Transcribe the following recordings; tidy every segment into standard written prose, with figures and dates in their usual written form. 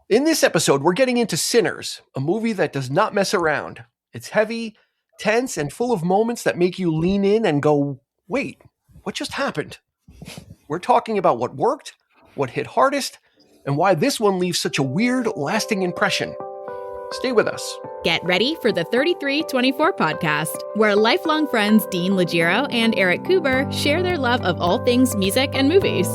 In this episode, we're getting into Sinners, a movie that does not mess around. It's heavy, tense, and full of moments that make you lean in and go, wait, what just happened? We're talking about what worked, what hit hardest, and why this one leaves such a weird, lasting impression. Stay with us. Get ready for the 3324 podcast, where lifelong friends Dean Legiro and Eric Coogler share their love of all things music and movies.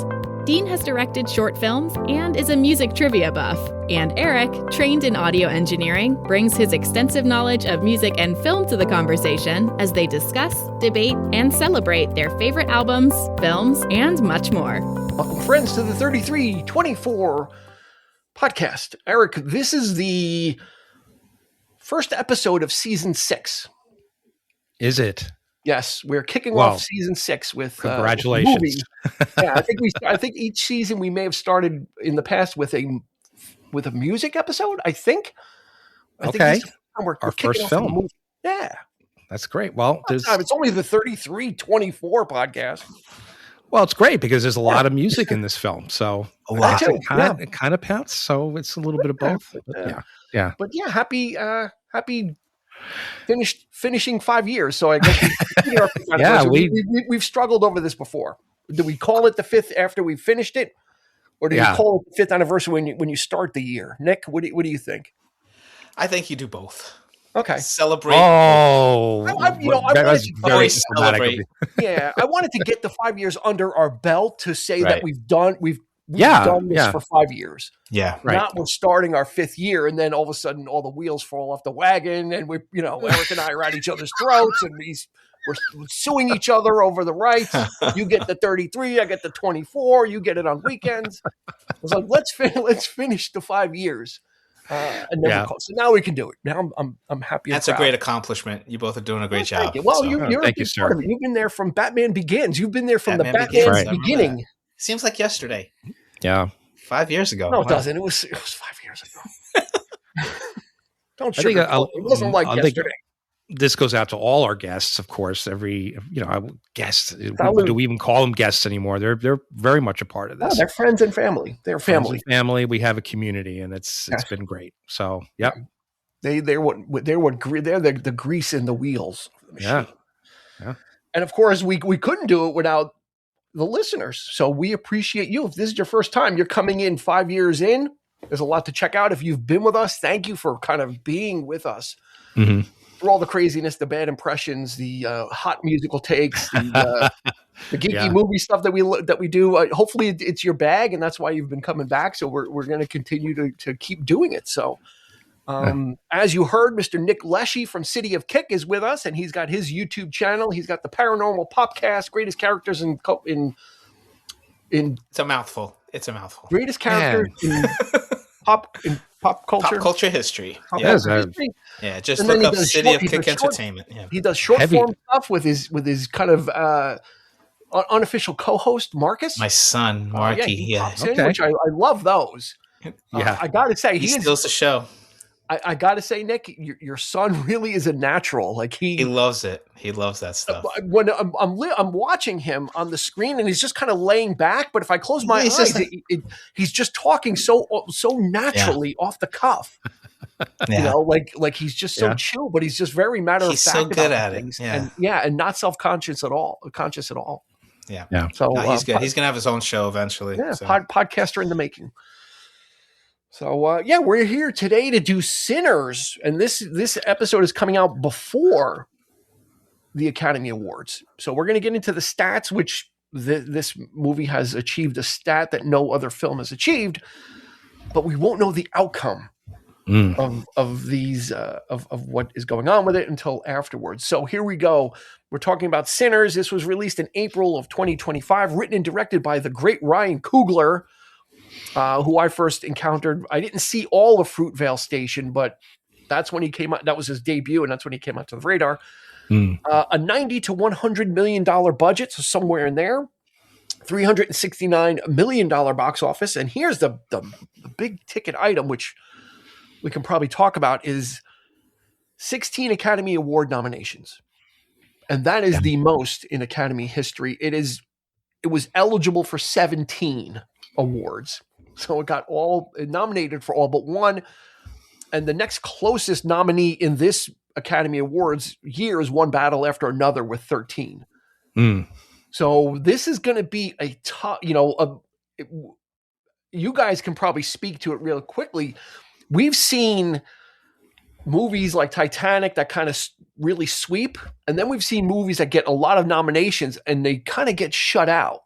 Dean has directed short films and is a music trivia buff. And Eric, trained in audio engineering, brings his extensive knowledge of music and film to the conversation as they discuss, debate, and celebrate their favorite albums, films, and much more. Welcome, friends, to the 3324 podcast. Eric, this is the first episode of season 6. Is it? Yes, we're kicking off season 6 with congratulations. movie. Yeah, I think each season we may have started in the past with a music episode. I think okay. We're our first film. Movie. Yeah, that's great. Well, it's only the 3324 podcast. Well, it's great because there's a lot of music in this film, so it kind of counts. So it's a little bit of both. Yeah. But yeah, happy finishing 5 years. So I guess we've struggled over this before. Do we call it the 5th after we finished it, or do you call it the 5th anniversary when you start the year? Nick, what do you think? I think you do both. Okay, celebrate. Oh, I wanted to celebrate. Yeah, I wanted to get the 5 years under our belt to say that we've done this for 5 years. Yeah, right. Not we're starting our 5th year, and then all of a sudden all the wheels fall off the wagon, and Eric and I are at each other's throats, and we're suing each other over the rights. You get the 33, I get the 24. You get it on weekends. I was like, let's finish the 5 years. So now we can do it. Now I'm happy. That's a great accomplishment. You both are doing a great job. Thank you. Well, you're thank you, sir. You've been there from Batman Begins. You've been there from the Batman beginning. Seems like yesterday. Yeah, 5 years ago. No, it doesn't. It was 5 years ago. Don't sugarcoat. It wasn't like yesterday. This goes out to all our guests, of course. Every guest. Do we even call them guests anymore? They're very much a part of this. No, they're friends and family. They're family. Family. We have a community, and it's been great. So, yep. They're the grease in the wheels. Of the machine. Yeah. And of course, we couldn't do it without the listeners. So we appreciate you. If this is your first time, you're coming in 5 years in. There's a lot to check out. If you've been with us, thank you for kind of being with us. Mm-hmm. Through all the craziness, the bad impressions, the hot musical takes, the geeky movie stuff that we do. Hopefully, it's your bag, and that's why you've been coming back. So we're going to continue to keep doing it. So, as you heard, Mr. Nick Leshy from City of Kick is with us, and he's got his YouTube channel. He's got the Paranormal Popcast, greatest characters in It's a mouthful. Greatest characters in pop culture. Pop culture history. Just and look up City of Kick Entertainment. Yeah. He does short form stuff with his kind of unofficial co-host Marcus. My son Marky. Which I love those. I gotta say he steals the show. I gotta say, Nick, your son really is a natural. Like he loves it. He loves that stuff. When I'm watching him on the screen, and he's just kind of laying back. But if I close my eyes, he's just talking so naturally off the cuff. Like he's just so chill, but he's just very matter of fact. He's so good at things. it. And not self-conscious at all. Yeah. So he's good. He's gonna have his own show eventually. Yeah, podcaster in the making. So, we're here today to do Sinners, and this episode is coming out before the Academy Awards. So we're going to get into the stats, which this movie has achieved a stat that no other film has achieved, but we won't know the outcome of these of what is going on with it until afterwards. So here we go. We're talking about Sinners. This was released in April of 2025, written and directed by the great Ryan Coogler, who I first encountered. I didn't see all of Fruitvale Station, but that's when he came out. That was his debut, and that's when he came out to the radar. A $90 to $100 million budget, so somewhere in there. $369 million box office. And here's the big ticket item, which we can probably talk about, is 16 Academy Award nominations. And that is the most in Academy history. It was eligible for 17 awards. So it got all nominated for all but one. And the next closest nominee in this Academy Awards year is One Battle After Another with 13. So this is going to be a tough, you guys can probably speak to it real quickly. We've seen movies like Titanic that kind of really sweep. And then we've seen movies that get a lot of nominations and they kind of get shut out.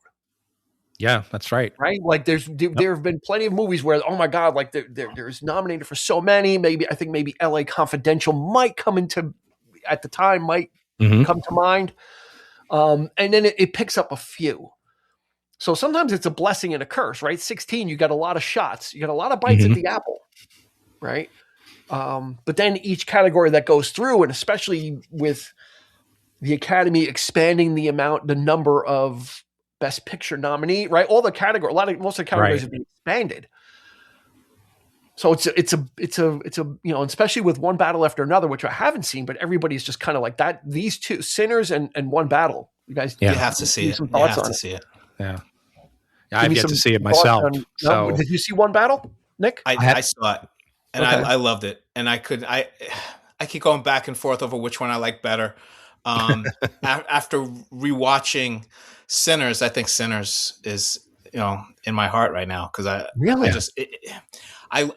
Yeah, that's right. Right. Like there have been plenty of movies where, oh my God, like there's nominated for so many. I think maybe LA Confidential might come to mind. And then it picks up a few. So sometimes it's a blessing and a curse, right? 16, you got a lot of shots. You got a lot of bites at the apple, right? But then each category that goes through, and especially with the Academy expanding the number of Best Picture nominee, right? Most of the categories have been expanded. So it's a especially with One Battle After Another, which I haven't seen, but everybody's just kind of like that. These two, Sinners and One Battle. You guys, you have to see it. You have to see it. Yeah, I've yet to see it myself. Did you see One Battle, Nick? I saw it, and I loved it, and I keep going back and forth over which one I like better. After rewatching Sinners, I think Sinners is in my heart right now because I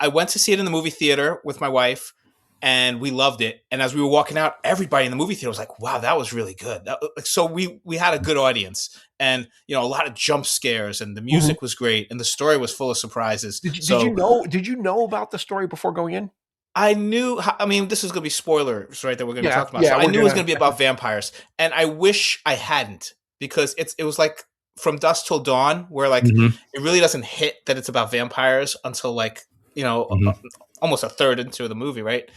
went to see it in the movie theater with my wife and we loved it. And as we were walking out, everybody in the movie theater was like, "Wow, that was really good." So we had a good audience and a lot of jump scares and the music was great and the story was full of surprises. Did you know about the story before going in? I knew. This is going to be spoilers, right? That we're going to talk about. So I knew it was going to be about vampires, and I wish I hadn't because it was like From Dusk Till Dawn, where like it really doesn't hit that it's about vampires until like almost a third into the movie, right?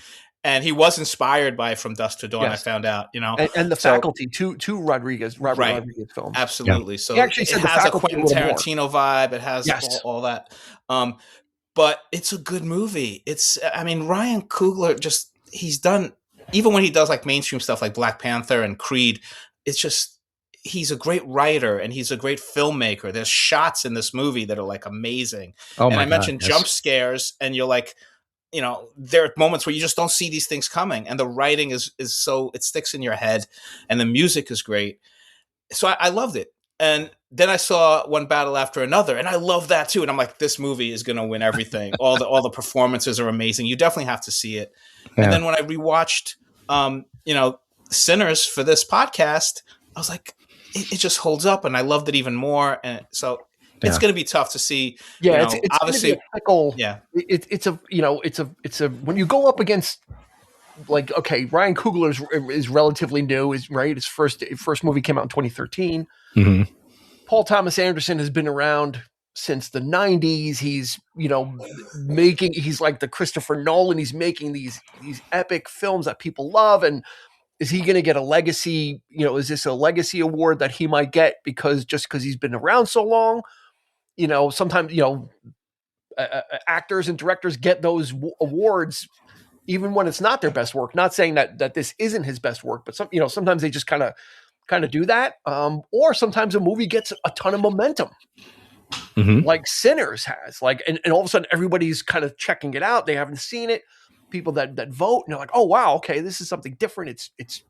And he was inspired by From Dusk Till Dawn. Yes. I found out, and the Faculty, two Rodriguez films, absolutely. Yeah. So he actually it has a Quentin Tarantino vibe. It has all that. But it's a good movie. Ryan Coogler he's done, even when he does like mainstream stuff like Black Panther and Creed, it's just, he's a great writer and he's a great filmmaker. There's shots in this movie that are like amazing. I mentioned jump scares and you're like, there are moments where you just don't see these things coming and the writing is so, it sticks in your head and the music is great. So I loved it. And then I saw One Battle After Another, and I love that too. And I'm like, this movie is going to win everything. all the performances are amazing. You definitely have to see it. Yeah. And then when I rewatched, Sinners for this podcast, I was like, it just holds up, and I loved it even more. And so it's going to be tough to see. Yeah, it's obviously fickle. Yeah, it's a when you go up against. Like, okay, Ryan Coogler is relatively new, his first movie came out in 2013. Paul Thomas Anderson has been around since the 90s. He's, he's like the Christopher Nolan. He's making these epic films that people love. And is he going to get a legacy? Is this a legacy award that he might get because he's been around so long? Sometimes, actors and directors get those awards even when it's not their best work. Not saying that this isn't his best work, but sometimes they just kind of do that. Or sometimes a movie gets a ton of momentum, like Sinners has. Like, and all of a sudden everybody's kind of checking it out. They haven't seen it. People that vote, and they're like, "Oh wow, okay, this is something different." It's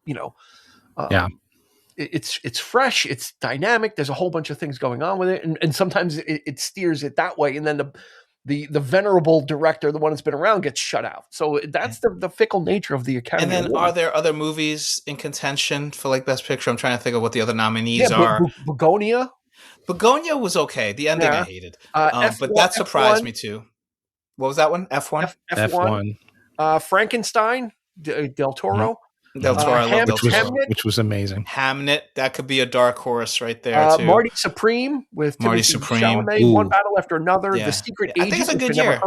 it's fresh, it's dynamic. There's a whole bunch of things going on with it, and sometimes it steers it that way, and then the venerable director, the one that's been around, gets shut out. So that's the fickle nature of the Academy. And then are there other movies in contention for like Best Picture? I'm trying to think of what the other nominees are. Begonia was okay. The ending I hated. But that surprised me too. What was that one? F1? F1. Frankenstein, Del Toro. Del Toro, I love Del Toro. Which was amazing. Hamnet, that could be a dark horse right there too. Marty Supreme with Marty Supreme. One Battle After Another. Yeah. The Secret Agent. I think it's a good year.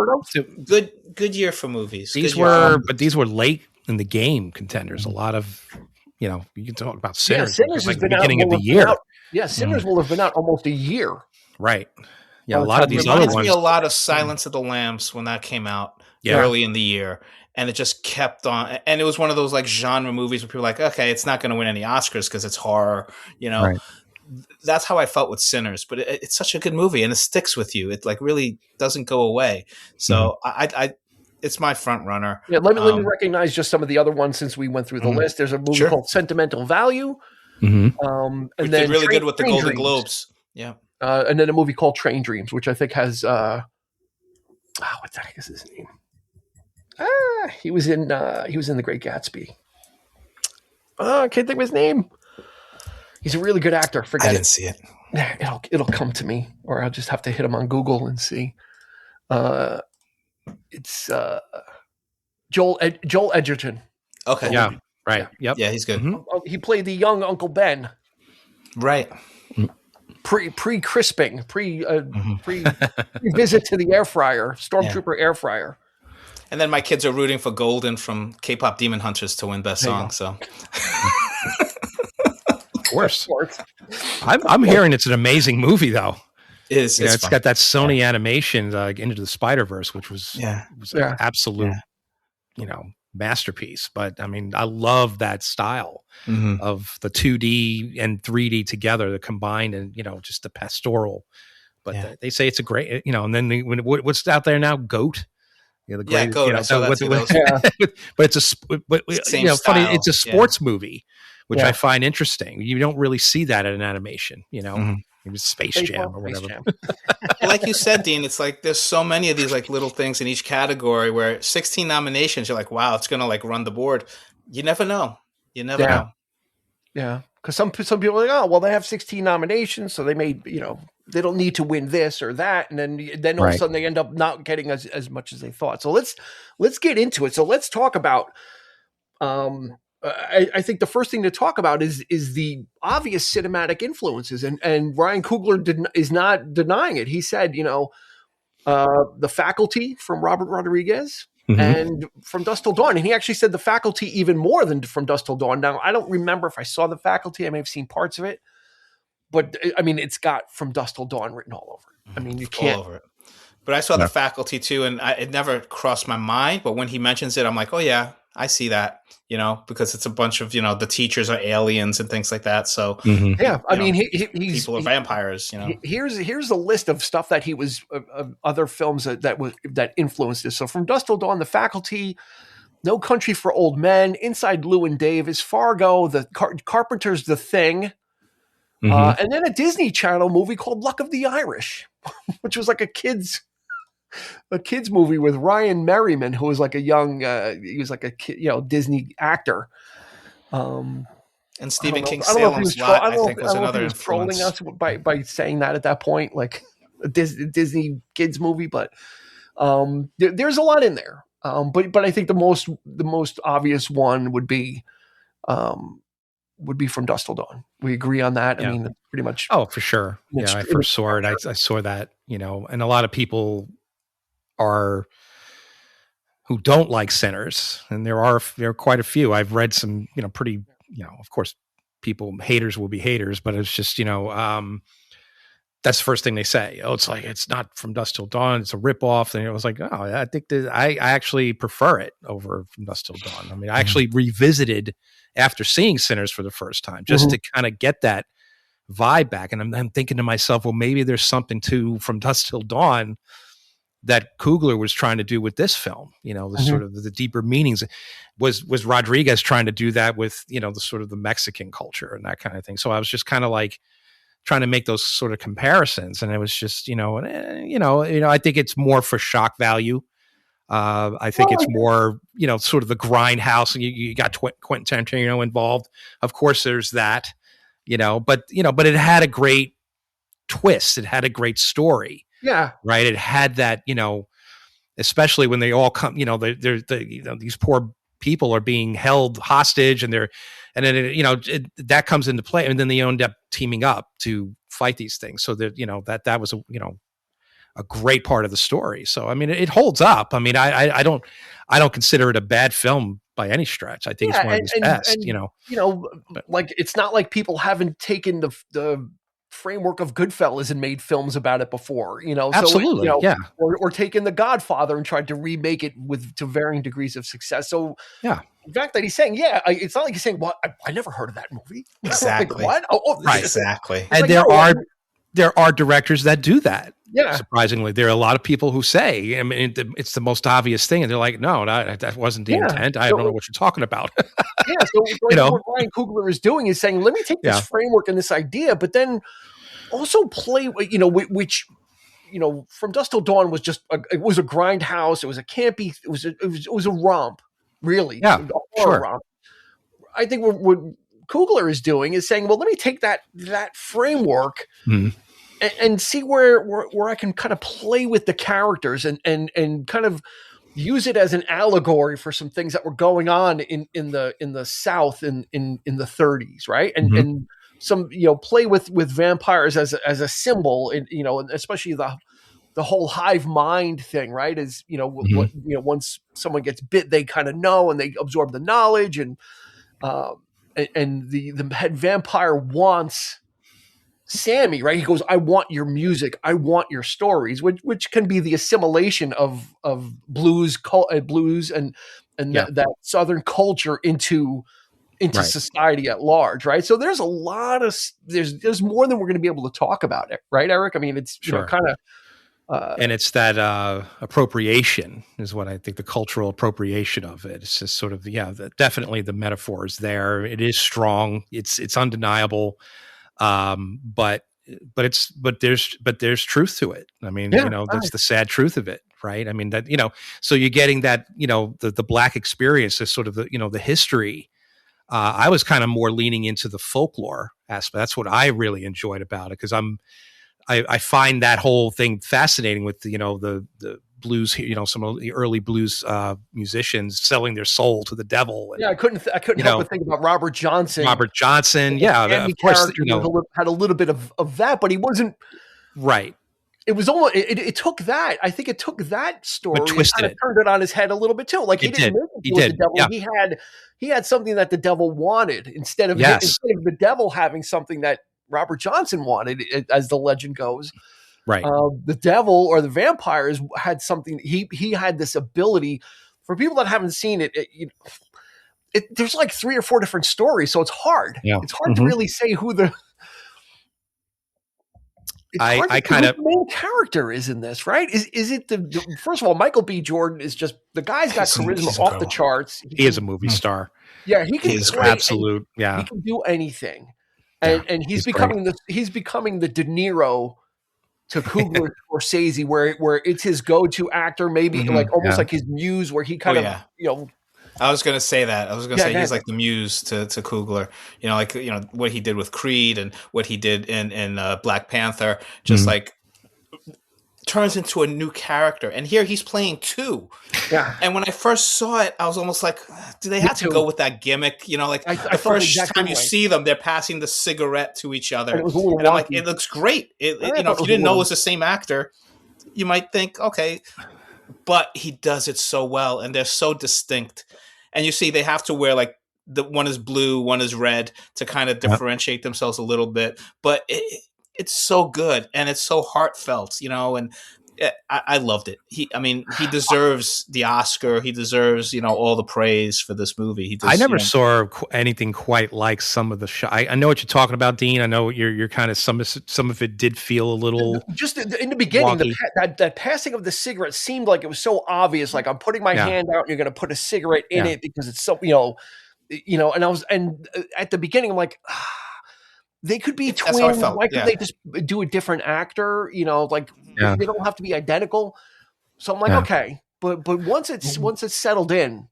Good year for movies. These were late in the game contenders. A lot of, you can talk about Sinners. Yeah, Sinners like has the been beginning out, of the year. Sinners will have been out almost a year. Right. Yeah, a lot of these other ones. Reminds me a lot of Silence of the Lambs when that came out early in the year. And it just kept on. And it was one of those like genre movies where people were like, okay, it's not going to win any Oscars because it's horror, Right. that's how I felt with Sinners. But it's such a good movie, and it sticks with you. It like really doesn't go away. So I it's my front runner. Yeah, let me recognize just some of the other ones since we went through the list. There's a movie called Sentimental Value. And then did really good with the Golden Globes. Yeah. And then a movie called Train Dreams, which I think has what the heck is his name? He was in The Great Gatsby. I can't think of his name. He's a really good actor. I didn't see it. It'll come to me, or I'll just have to hit him on Google and see. It's Joel Edgerton. Okay. Yeah. Right. Yep. Yeah, he's good. He played the young Uncle Ben. Right. Pre-crisping, visit to the air fryer, Stormtrooper air fryer. And then my kids are rooting for Golden from K-pop Demon Hunters to win Best Song. So, of course. I'm hearing it's an amazing movie, though. It's got that Sony animation Into the Spider-Verse, which was an absolute, masterpiece. But I mean, I love that style of the 2D and 3D together, the combined, and just the pastoral. But they say it's a great, and then what's out there now, Goat. The great, Goat. but it's funny. It's a sports movie, which I find interesting. You don't really see that in an animation, Maybe Space Jam or whatever. Like you said, Dean, it's like there's so many of these like little things in each category where 16 nominations, you're like, wow, it's gonna like run the board. You never know. Know. Yeah, because some people are like, oh, well, they have 16 nominations, so they made they don't need to win this or that, and then all of a sudden they end up not getting as much as they thought. So let's get into it. So let's talk about. I think the first thing to talk about is the obvious cinematic influences, and Ryan Coogler is not denying it. He said, The Faculty from Robert Rodriguez and From Dusk Till Dawn, and he actually said The Faculty even more than From Dusk Till Dawn. Now, I don't remember if I saw The Faculty. I may have seen parts of it, but I mean, it's got From Dusk Till Dawn written all over it. I mean, you can't. All over it. But I saw The Faculty too, and it never crossed my mind. But when he mentions it, I'm like, oh yeah, I see that. Because it's a bunch of the teachers are aliens and things like that. So I mean, people are vampires. Here's a list of stuff that he was other films that influenced this. So From Dusk Till Dawn, The Faculty, No Country for Old Men, Inside Llewyn Davis, Fargo, The Carpenter's The Thing, and then a Disney Channel movie called Luck of the Irish, which was like a kids movie with Ryan Merriman, who was like a young, he was like a kid, Disney actor. And Stephen King Salem's Lot, I think, was another influence. Trolling us by saying that at that point, like a Disney kids movie, but there's a lot in there. But I think the most obvious one would be From Dusk Till Dawn. We agree on that. Yeah. I mean, pretty much. Oh, for sure. Yeah, I first saw it. I saw that, and a lot of people who don't like Sinners, and there are quite a few. I've read some, pretty, of course, haters will be haters, but it's just, that's the first thing they say. Oh, it's not From Dusk Till Dawn. It's a ripoff. And it was like, oh, I think that I actually prefer it over From Dusk Till Dawn. I mean, I actually revisited after seeing Sinners for the first time, just to kind of get that vibe back. And I'm thinking to myself, well, maybe there's something to From Dusk Till Dawn that Coogler was trying to do with this film, the sort of the deeper meanings. Was Rodriguez trying to do that with, the sort of the Mexican culture and that kind of thing. So I was just kind of like trying to make those sort of comparisons. And it was just, I think it's more for shock value. I think it's more, sort of the grindhouse, and you got Quentin Tarantino involved. Of course there's that, but it had a great twist. It had a great story. Yeah. Right. It had that, especially when they all come, these poor people are being held hostage, and that comes into play, and then they end up teaming up to fight these things. So that, that was a great part of the story. So, I mean, it holds up. I mean, I don't consider it a bad film by any stretch. I think it's one of his best, like, it's not like people haven't taken the framework of Goodfellas and made films about it before, Absolutely, or taken The Godfather and tried to remake it to varying degrees of success. So The fact that he's saying, it's not like he's saying, "Well, I never heard of that movie." Exactly. Like, what? Right. Exactly. And like, there are directors that do that. Yeah. Surprisingly, there are a lot of people who say, I mean, it's the most obvious thing, and they're like, "No, that wasn't the intent. I don't know what you're talking about." So what Ryan Coogler is doing is saying, "Let me take this framework and this idea, but then also play, which." From Dusk Till Dawn was just it was a grindhouse. It was a campy. It was a romp, really. Yeah, sure. Romp. I think what Coogler is doing is saying, well, let me take that framework and see where I can kind of play with the characters and kind of use it as an allegory for some things that were going on in the South in the 30s, right? And some play with vampires as a symbol, and especially the whole hive mind thing, right? Is once someone gets bit, they kind of know and they absorb the knowledge, and the head vampire wants Sammy, right? He goes, "I want your music, I want your stories," which can be the assimilation of blues and that Southern culture into society at large, right? So there's a lot of there's more than we're going to be able to talk about it, right, Eric? I mean, it's kind of and it's that appropriation is what I think, the cultural appropriation of it. It's just sort of definitely the metaphor is there. It is strong. It's undeniable, but there's truth to it. I mean, that's the sad truth of it, right? I mean that so you're getting that the Black experience is sort of the history. I was kind of more leaning into the folklore aspect. That's what I really enjoyed about it, because I find that whole thing fascinating with the blues, some of the early blues musicians selling their soul to the devil. And, I couldn't help but think about Robert Johnson. Of course, had a little bit of that, but he wasn't right. It was almost it took that. I think it took that story and kind of turned it on his head a little bit too. Like he didn't make it with the devil. Yeah. He had something that the devil wanted instead of the devil having something that Robert Johnson wanted, as the legend goes. Right. The devil or the vampires had something. He had this ability. For people that haven't seen it, there's like 3 or 4 different stories, so it's hard. Yeah. It's hard to really say who the. I kind of the main character is in this, right? Is it the first of all, Michael B. Jordan is just the guy's got charisma off the charts. He is a movie star. Yeah, he can. He's absolute. Yeah, he can do anything, and he's becoming the De Niro to Coogler or Scorsese, where it's his go-to actor, maybe like almost like his muse, where he kind of I was going to say that. I was going to say he's like the muse to Coogler. What he did with Creed and what he did in Black Panther, just like turns into a new character. And here he's playing 2. Yeah. And when I first saw it, I was almost like, do they have to go with that gimmick? The first time you see them, they're passing the cigarette to each other. And I'm like, it looks great. If you didn't know it was the same actor, you might think, okay. But he does it so well, and they're so distinct. And you see, they have to wear like one is blue, one is red to kind of differentiate themselves a little bit. But it's so good, and it's so heartfelt, and I loved it. He deserves the Oscar. He deserves, all the praise for this movie. I never saw anything quite like some of the shots. I know what you're talking about, Dean. I know you're kind of some of it did feel a little just in the beginning. That passing of the cigarette seemed like it was so obvious. Like, I'm putting my hand out, and you're going to put a cigarette in it because it's so And at the beginning, I'm like. They could be twins. Why could they just do a different actor? They don't have to be identical. So I'm like, okay, but once it's settled in.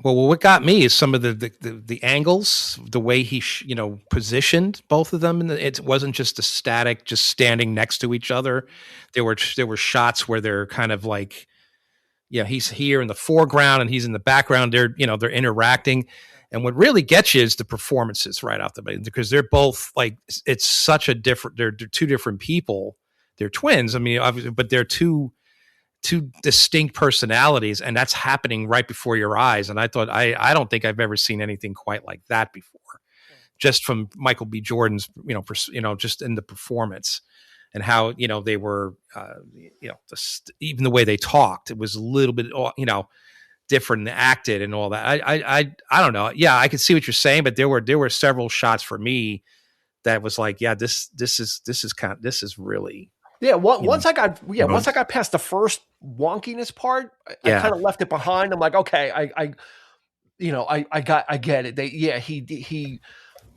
Well, what got me is some of the angles, the way he positioned both of them, and it wasn't just a static, just standing next to each other. There were shots where they're kind of like, he's here in the foreground and he's in the background. They're interacting. And what really gets you is the performances right off the bat, because they're both like, it's such a different, they're 2 different people. They're twins. I mean, obviously, but they're two distinct personalities, and that's happening right before your eyes. And I thought, I don't think I've ever seen anything quite like that before, just from Michael B. Jordan's, just in the performance and how, they were, even the way they talked, it was a little bit, different and acted and all that. I don't know. Yeah, I could see what you're saying, but there were several shots for me that was like, yeah, this is really. Yeah, once I got past the first wonkiness part, I kind of left it behind. I'm like, okay, I get it. He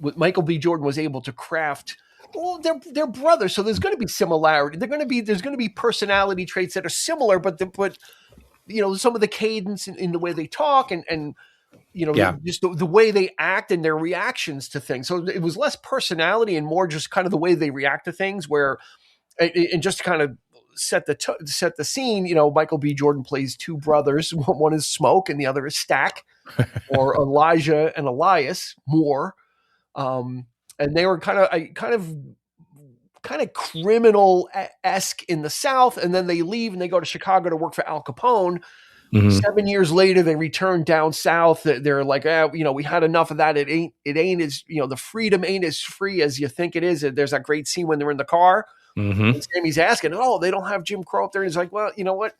with Michael B. Jordan was able to craft. Well, they're brothers, so there's going to be similarity. There's going to be personality traits that are similar, but some of the cadence in the way they talk and just the way they act and their reactions to things. So it was less personality and more just kind of the way they react to things. And just to kind of set the scene, Michael B. Jordan plays two brothers. One is Smoke and the other is Stack, or Elijah and Elias Moore. And they were kind of criminal-esque in the South, and then they leave and they go to Chicago to work for Al Capone. Mm-hmm. 7 years later, they return down south. They're like, we had enough of that. It ain't as, the freedom ain't as free as you think it is. There's that great scene when they're in the car. Mm-hmm. And Sammy's asking, they don't have Jim Crow up there. And he's like, well, you know what?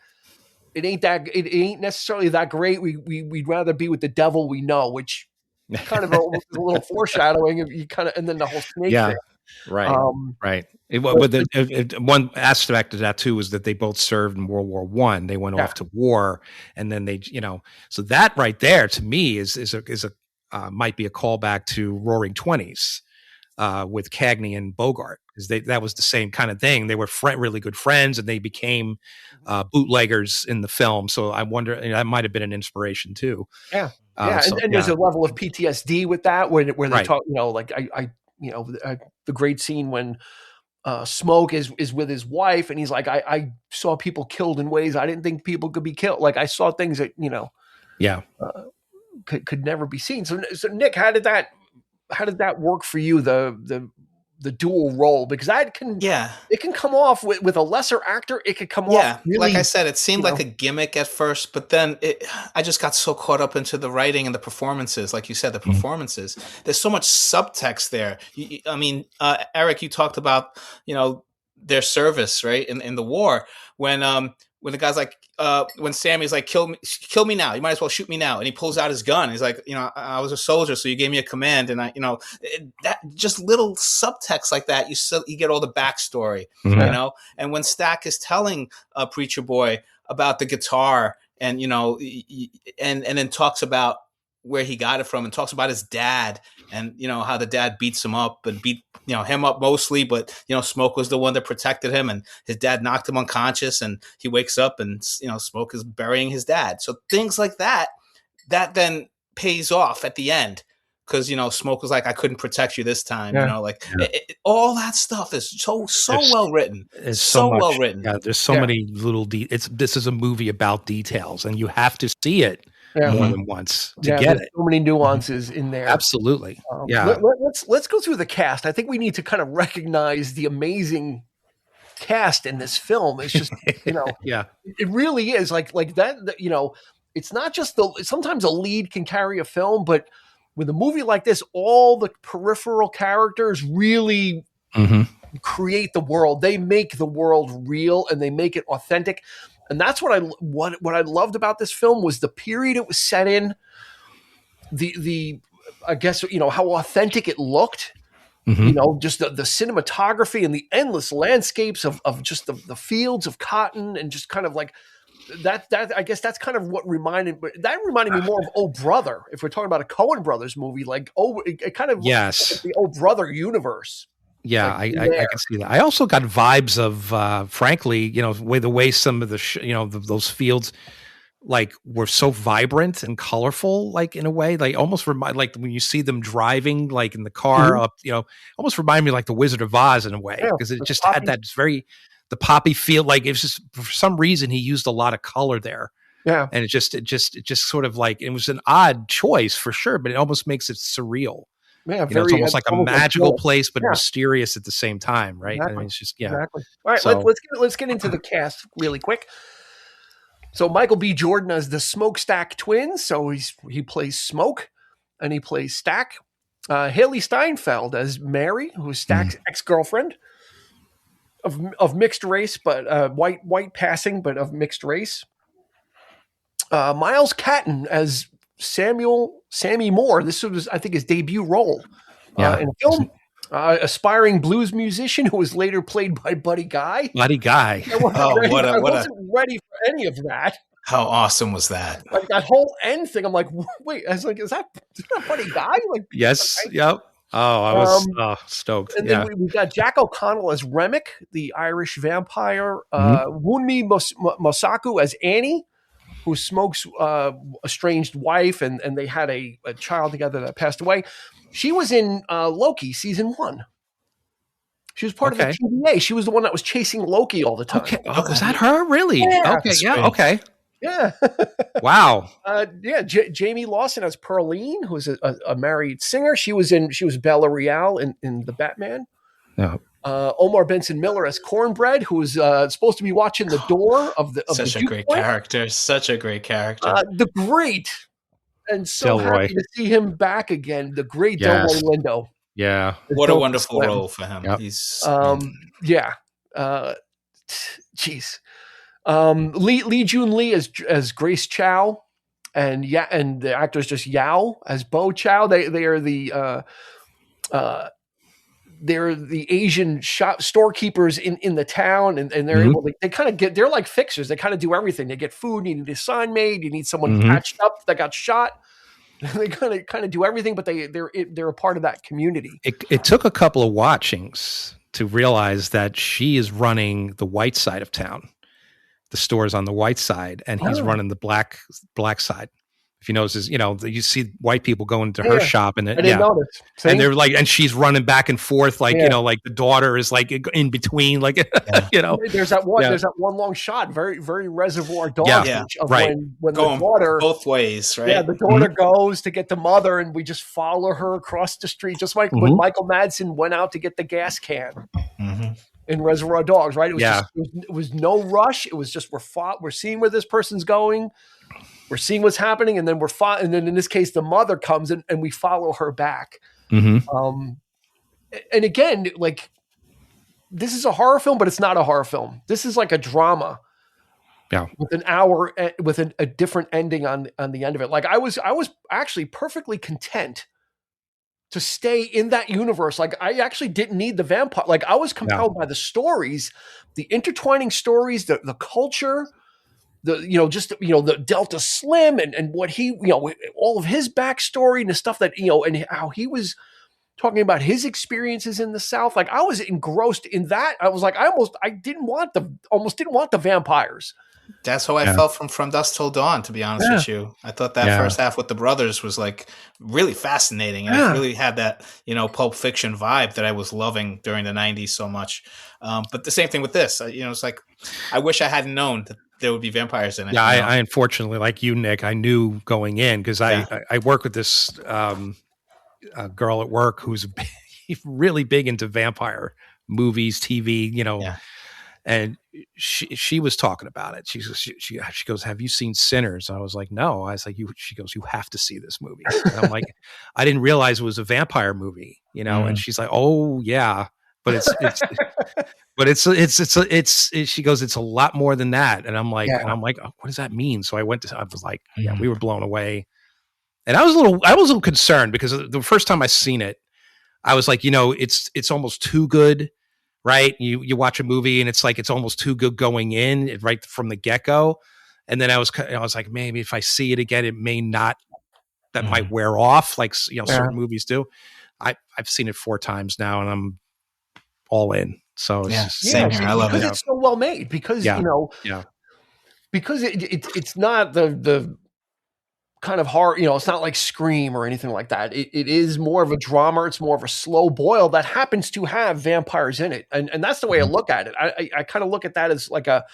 It ain't necessarily that great. We'd rather be with the devil we know, which kind of a little foreshadowing of and then the whole snake thing. Right. Right. One aspect of that too was that they both served in World War I. They went off to war, and then they, so that right there to me is might be a callback to Roaring Twenties with Cagney and Bogart, because that was the same kind of thing. They were really good friends, and they became bootleggers in the film. So I wonder, that might have been an inspiration too. Yeah. And there's a level of PTSD with that where they talk, the great scene when Smoke is with his wife, and he's like, I saw people killed in ways I didn't think people could be killed. Like I saw things that, could never be seen. So Nick, how did that work for you? The dual role, because it can come off with a lesser actor. It could come off really, like I said, it seemed like a gimmick at first, but then I just got so caught up into the writing and the performances. Like you said, the performances. There's so much subtext there. Eric, you talked about their service, right, in the war, when the guy's like, when Sammy's like, kill me now. You might as well shoot me now. And he pulls out his gun. He's like, I was a soldier, so you gave me a command. And that just little subtext like that, you get all the backstory, mm-hmm. And when Stack is telling Preacher Boy about the guitar and, and then talks about where he got it from and talks about his dad and, how the dad beats him up and beat, him up mostly, but, Smoke was the one that protected him, and his dad knocked him unconscious, and he wakes up and, Smoke is burying his dad. So things like that then pays off at the end. Cause Smoke was like, I couldn't protect you this time, all that stuff is so well written. It's so well written. Yeah, there's so many little this is a movie about details, and you have to see it more than once to get it. So many nuances in there. Absolutely. Let's go through the cast. I think we need to kind of recognize the amazing cast in this film. It's just, it really is like that, it's not just sometimes a lead can carry a film, but with a movie like this, all the peripheral characters really create the world. They make the world real and they make it authentic. And that's what I loved about this film was the period it was set in, the I guess, how authentic it looked, just the cinematography and the endless landscapes of just the fields of cotton and just kind of like that I guess that's kind of what reminded me more of Oh Brother. If we're talking about a Coen Brothers movie, like it kind of like the Oh Brother universe. Yeah, I can see that. I also got vibes of, frankly, the way some of the, those fields, like, were so vibrant and colorful, like, in a way, like, almost remind, like, when you see them driving, like, in the car up, almost remind me like the Wizard of Oz in a way, because it just had that the poppy feel. Like, it was just, for some reason, he used a lot of color there. Yeah. And it just sort of like, it was an odd choice for sure, but it almost makes it surreal. Yeah, it's almost like a magical place, but mysterious at the same time, right? Exactly. I mean, it's just exactly. All right, let's get into the cast really quick. So Michael B. Jordan as the Smokestack twins. So he plays Smoke, and he plays Stack. Haley Steinfeld as Mary, who's Stack's ex-girlfriend of mixed race, but white passing, but of mixed race. Miles Catton as Sammy Moore. This was, I think, his debut role in a film. Aspiring blues musician who was later played by Buddy Guy. Buddy Guy. I wasn't ready for any of that. How awesome was that? Like that whole end thing. I'm like, wait, I was like, is that Buddy Guy? Like, yes, okay. Yep. Oh, I was stoked. And then we got Jack O'Connell as Remick, the Irish vampire. Wunmi Mosaku as Annie, who smokes estranged wife, and they had a child together that passed away. She was in Loki season 1. She was part of the TVA. She was the one that was chasing Loki all the time. Okay. Oh, was that her? Really? Yeah. Okay. Yeah. Okay. Yeah. Wow. Jamie Lawson as Pearline, who's a married singer. She was Bella Real in the Batman. Yeah. Omar Benson Miller as Cornbread, who was supposed to be watching the door of the such a great character. Such a great character. The great and so Delroy. happy to see him back again. The great Delroy Lindo. Yeah. What a wonderful role for him. Yep. He's jeez. Lee Jun Lee as Grace Chow, and the actor is just Yao as Bo Chow. They are they're the Asian storekeepers in the town, and they're able to, they kind of they're like fixers. They kind of do everything. They get food. You need a sign made. You need someone patched up that got shot. They kind of do everything, but they're a part of that community. It took a couple of watchings to realize that she is running the white side of town. The store's on the white side, and he's running the black side. If you notice, you see white people go into her shop, and I didn't notice. See? And they're like, and she's running back and forth, like like the daughter is like in between, like There's that one. There's that one long shot, very very Reservoir Dogs of when going the daughter both ways, right? Yeah, the daughter goes to get the mother, and we just follow her across the street, just like when Michael Madsen went out to get the gas can. In Reservoir Dogs, right? It was it was no rush. It was just we're seeing where this person's going, we're seeing what's happening, and then and then in this case, the mother comes and we follow her back. And again, like this is a horror film, but it's not a horror film. This is like a drama. Yeah, with an hour with a different ending on the end of it. Like I was actually perfectly content to stay in that universe. Like I actually didn't need the vampire. Like I was compelled by the stories, the intertwining stories, the culture, the Delta Slim and what he, all of his backstory and the stuff that, and how he was talking about his experiences in the South. Like I was engrossed in that. I was like, I almost didn't want the vampires. That's how I felt from Dusk Till Dawn, to be honest with you. I thought that first half with the brothers was like really fascinating. And it really had that, Pulp Fiction vibe that I was loving during the 90s so much. But the same thing with this, it's like, I wish I hadn't known that there would be vampires in it. Yeah, I unfortunately, like you, Nick, I knew going in because I work with this girl at work who's really big into vampire movies, TV, and she was talking about it. She goes, "Have you seen Sinners?" I was like, "No." I was like, She goes, "You have to see this movie." And I'm like, "I didn't realize it was a vampire movie," And she's like, "Oh yeah, but it's she goes, "It's a lot more than that." And I'm like, oh, what does that mean? So I was like, we were blown away, and I was a little concerned because the first time I seen it, I was like, it's almost too good. Right. You watch a movie and it's like, it's almost too good going in right from the get-go. And then I was like, maybe if I see it again, it may not, that might wear off like, certain movies do. I've seen it 4 times now and I'm all in. So same here. I love it. Because it's so well made because, because it's not the kind of hard, it's not like Scream or anything like that. It is more of a drama. It's more of a slow boil that happens to have vampires in it. And that's the way I look at it. I kind of look at that as like a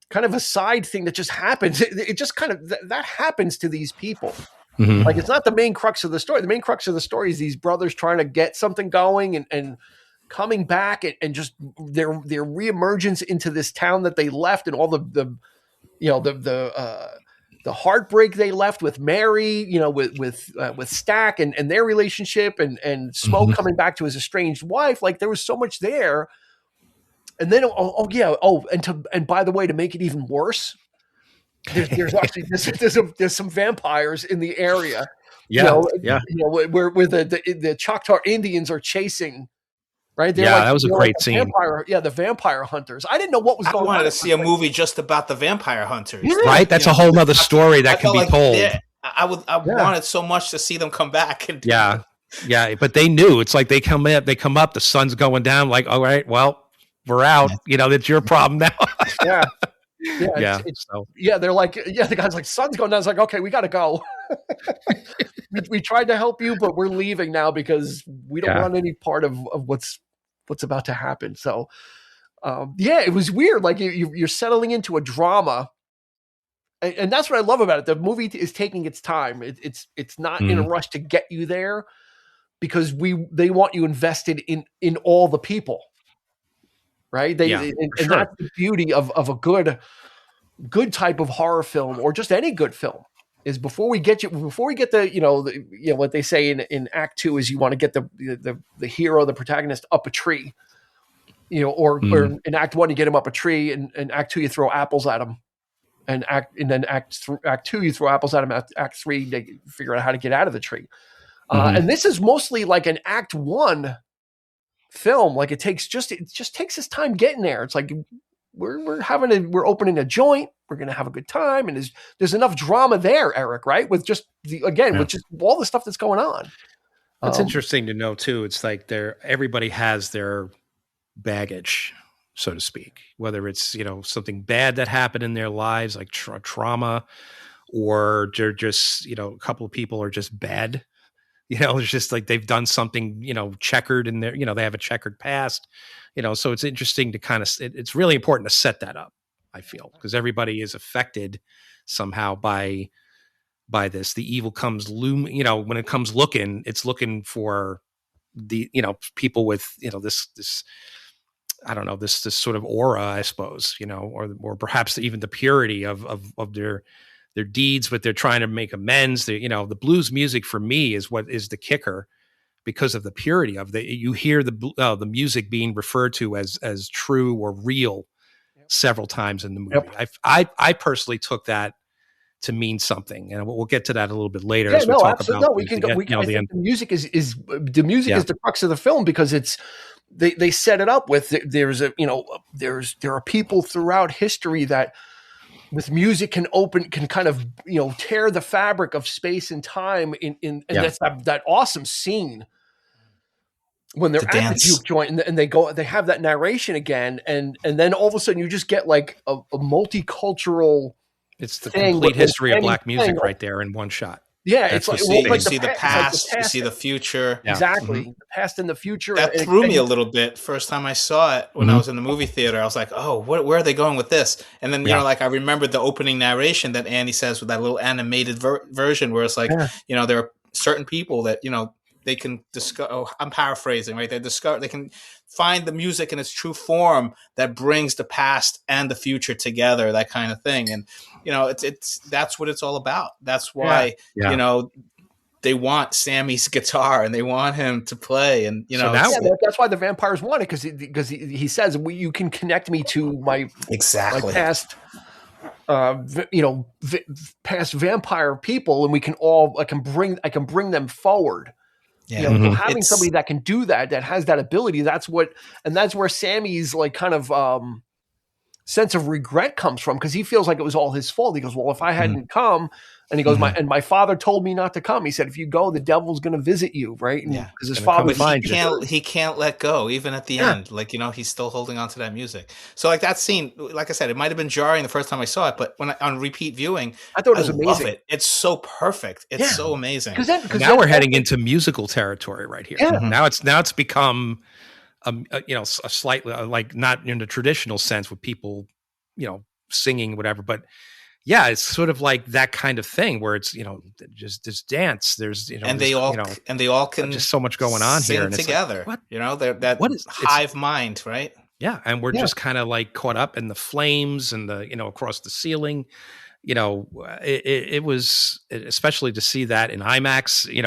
kind of a side thing that just happens. It just kind of, that happens to these people. Like it's not the main crux of the story. The main crux of the story is these brothers trying to get something going and coming back and just their reemergence into this town that they left and all the heartbreak they left with Mary, with Stack and their relationship and Smoke coming back to his estranged wife. Like there was so much there. And then, and by the way, to make it even worse, there's actually there's some vampires in the area. Yeah, where the Choctaw Indians are chasing. Right? They're that was a great scene. The vampire hunters. I didn't know what was going on. I wanted to see a movie just about the vampire hunters. Yeah. Right? That's a whole nother story that can be told. I wanted so much to see them come back. And yeah, but they knew. It's like they come up, the sun's going down, like, all right, well, we're out. That's your problem now. Yeah. They're like, the guy's like, sun's going down. It's like, okay, we got to go. we tried to help you, but we're leaving now because we don't want any part of what's about to happen. So, it was weird. Like you're settling into a drama, and that's what I love about it. The movie is taking its time. It's not in a rush to get you there because they want you invested in all the people, right? And that's the beauty of a good type of horror film or just any good film. Is before we get the what they say in Act 2 is you want to get the hero, the protagonist up a tree, or in Act 1 you get him up a tree, and in Act 2 you throw apples at him, and then Act 2 you throw apples at him. Act 3 they figure out how to get out of the tree, and this is mostly like an Act 1 film. Like it just takes its time getting there. It's like we're opening a joint. We're going to have a good time. And there's enough drama there, Eric, right? With just with just all the stuff that's going on. It's interesting to know too. It's like everybody has their baggage, so to speak, whether it's, something bad that happened in their lives, like trauma, or they're just, a couple of people are just bad. It's just like they've done something, checkered in their, they have a checkered past, so it's interesting to it's really important to set that up, I feel, because everybody is affected somehow by this. The evil comes when it comes looking, it's looking for the, people with, this, I don't know, this sort of aura, I suppose, or perhaps even the purity of their deeds, but they're trying to make amends. The blues music for me is what is the kicker, because of the purity of you hear the music being referred to as true or real several times in the movie. Yep. I personally took that to mean something, and we'll get to that a little bit later. As we talk about the music is the crux of the film, because it's they set it up with there are people throughout history that with music can kind of tear the fabric of space and time that's that awesome scene when they're at the juke joint and they have that narration again, and then all of a sudden you just get like a multicultural. It's the complete history of black music right there in one shot. Yeah, it's like you see the past, you see the future. Exactly, the past and the future. That threw me a little bit first time I saw it when I was in the movie theater. I was like, "Oh, where are they going with this?" And then I remembered the opening narration that Andy says with that little animated version where it's like, there are certain people that they can discover. Oh, I'm paraphrasing, right? They can find the music in its true form that brings the past and the future together, that kind of thing. And it's that's what it's all about. That's why they want Sammy's guitar and they want him to play. And that's why the vampires want it, because he says you can connect me to my past. Past vampire people, and we can I can bring them forward. Yeah. Having somebody that can do that has that ability, that's where Sammy's like kind of sense of regret comes from, because he feels like it was all his fault. He goes, well, if I hadn't come, and he goes, my father told me not to come. He said, if you go, the devil's going to visit you, right? Because his father, he can't let go even at the end. Like, he's still holding on to that music. So like that scene, like I said, it might've been jarring the first time I saw it, but on repeat viewing, I thought it was amazing. Love it. It's so perfect. It's so amazing. Now we're heading into musical territory right here. Yeah. Now it's become, a slightly like not in the traditional sense with people, singing, whatever, but it's sort of like that kind of thing where it's, just this dance. There's, and they all can just so much going on sing here and together. Like, what? What is hive mind, right? Yeah. And we're just kind of like caught up in the flames and the, across the ceiling. it was, especially to see that in IMAX, in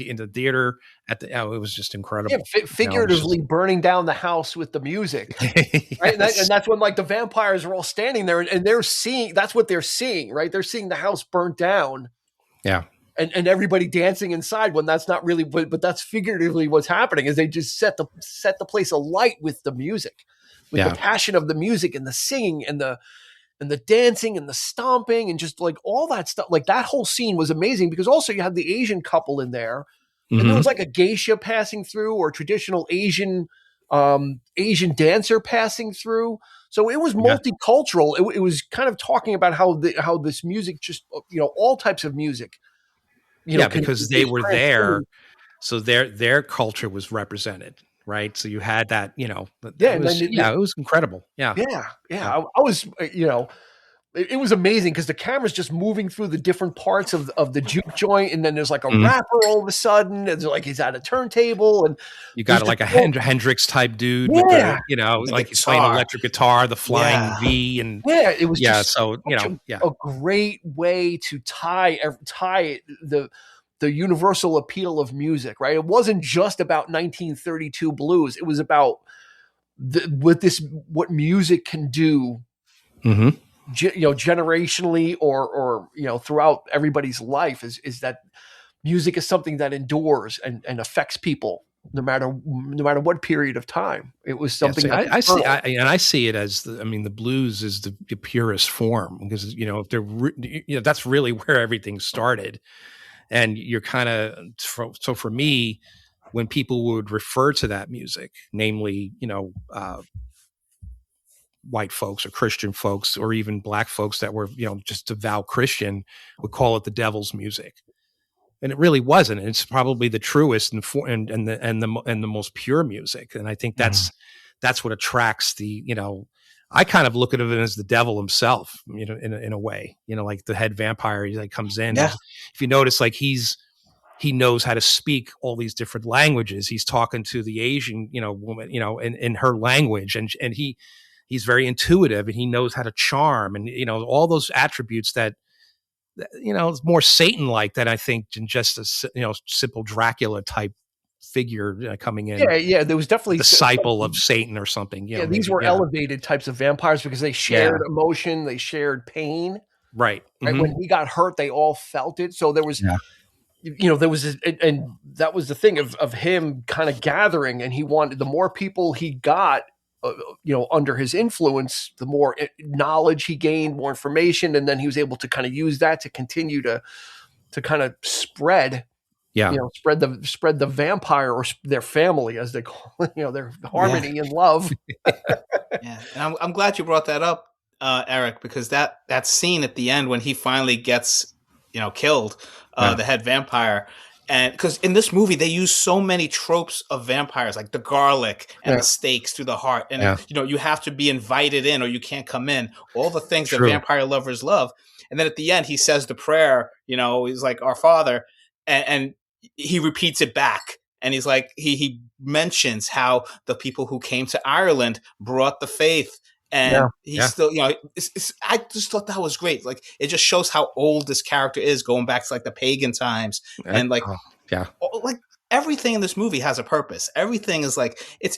in the theater it was just incredible. Yeah, figuratively burning down the house with the music. Right. Yes. And that's when like the vampires are all standing there and they're seeing, that's what they're seeing, right? They're seeing the house burnt down. Yeah. And everybody dancing inside when that's not really, but that's figuratively what's happening is they just set the place alight with the music, with the passion of the music and the singing and the dancing and the stomping and just like all that stuff. Like that whole scene was amazing because also you had the Asian couple in there and there was like a geisha passing through or traditional Asian dancer passing through. So it was multicultural. It was kind of talking about how this music just, all types of music, because they were there. So their culture was represented. Right. So you had that, it was incredible. Yeah. I was, it was amazing because the camera's just moving through the different parts of the juke joint. And then there's like a rapper all of a sudden. And like he's at a turntable and you got like a Hendrix type dude with the, like he's playing electric guitar, the flying V. And it was a great way to tie the universal appeal of music, right? It wasn't just about 1932 blues. It was about what music can do, generationally or throughout everybody's life is that music is something that endures and affects people no matter what period of time. It was something I see it as the blues is the purest form because, that's really where everything started. And you're kind of, so for me, when people would refer to that music, namely, white folks or Christian folks, or even black folks that were, just devout Christian, would call it the devil's music. And it really wasn't. It's probably the truest and the most pure music. And I think that's what attracts I kind of look at it as the devil himself, in a way, like the head vampire, he like comes in. Yeah. If you notice, like he knows how to speak all these different languages. He's talking to the Asian, woman, in her language, and he's very intuitive and he knows how to charm and, all those attributes that, it's more Satan-like than I think than just a, simple Dracula type figure coming in. Yeah. There was definitely disciple of Satan or something. These were elevated types of vampires because they shared emotion, they shared pain. Right. Right. When he got hurt, they all felt it. So there was, there was, and that was the thing of him kind of gathering, and he wanted the more people he got, under his influence, the more knowledge he gained, more information, and then he was able to kind of use that to continue to kind of spread. Spread the vampire or their family, as they call it, their harmony and love. And I'm glad you brought that up, Eric, because that scene at the end when he finally gets, killed, the head vampire, and because in this movie they use so many tropes of vampires, like the garlic and the stakes through the heart, and you have to be invited in or you can't come in. All the things that vampire lovers love, and then at the end he says the prayer. He's like, "Our Father," and he repeats it back, and he's like, he mentions how the people who came to Ireland brought the faith, and he's still, I just thought that was great. Like, it just shows how old this character is, going back to like the pagan times, and like, like everything in this movie has a purpose. Everything is like, it's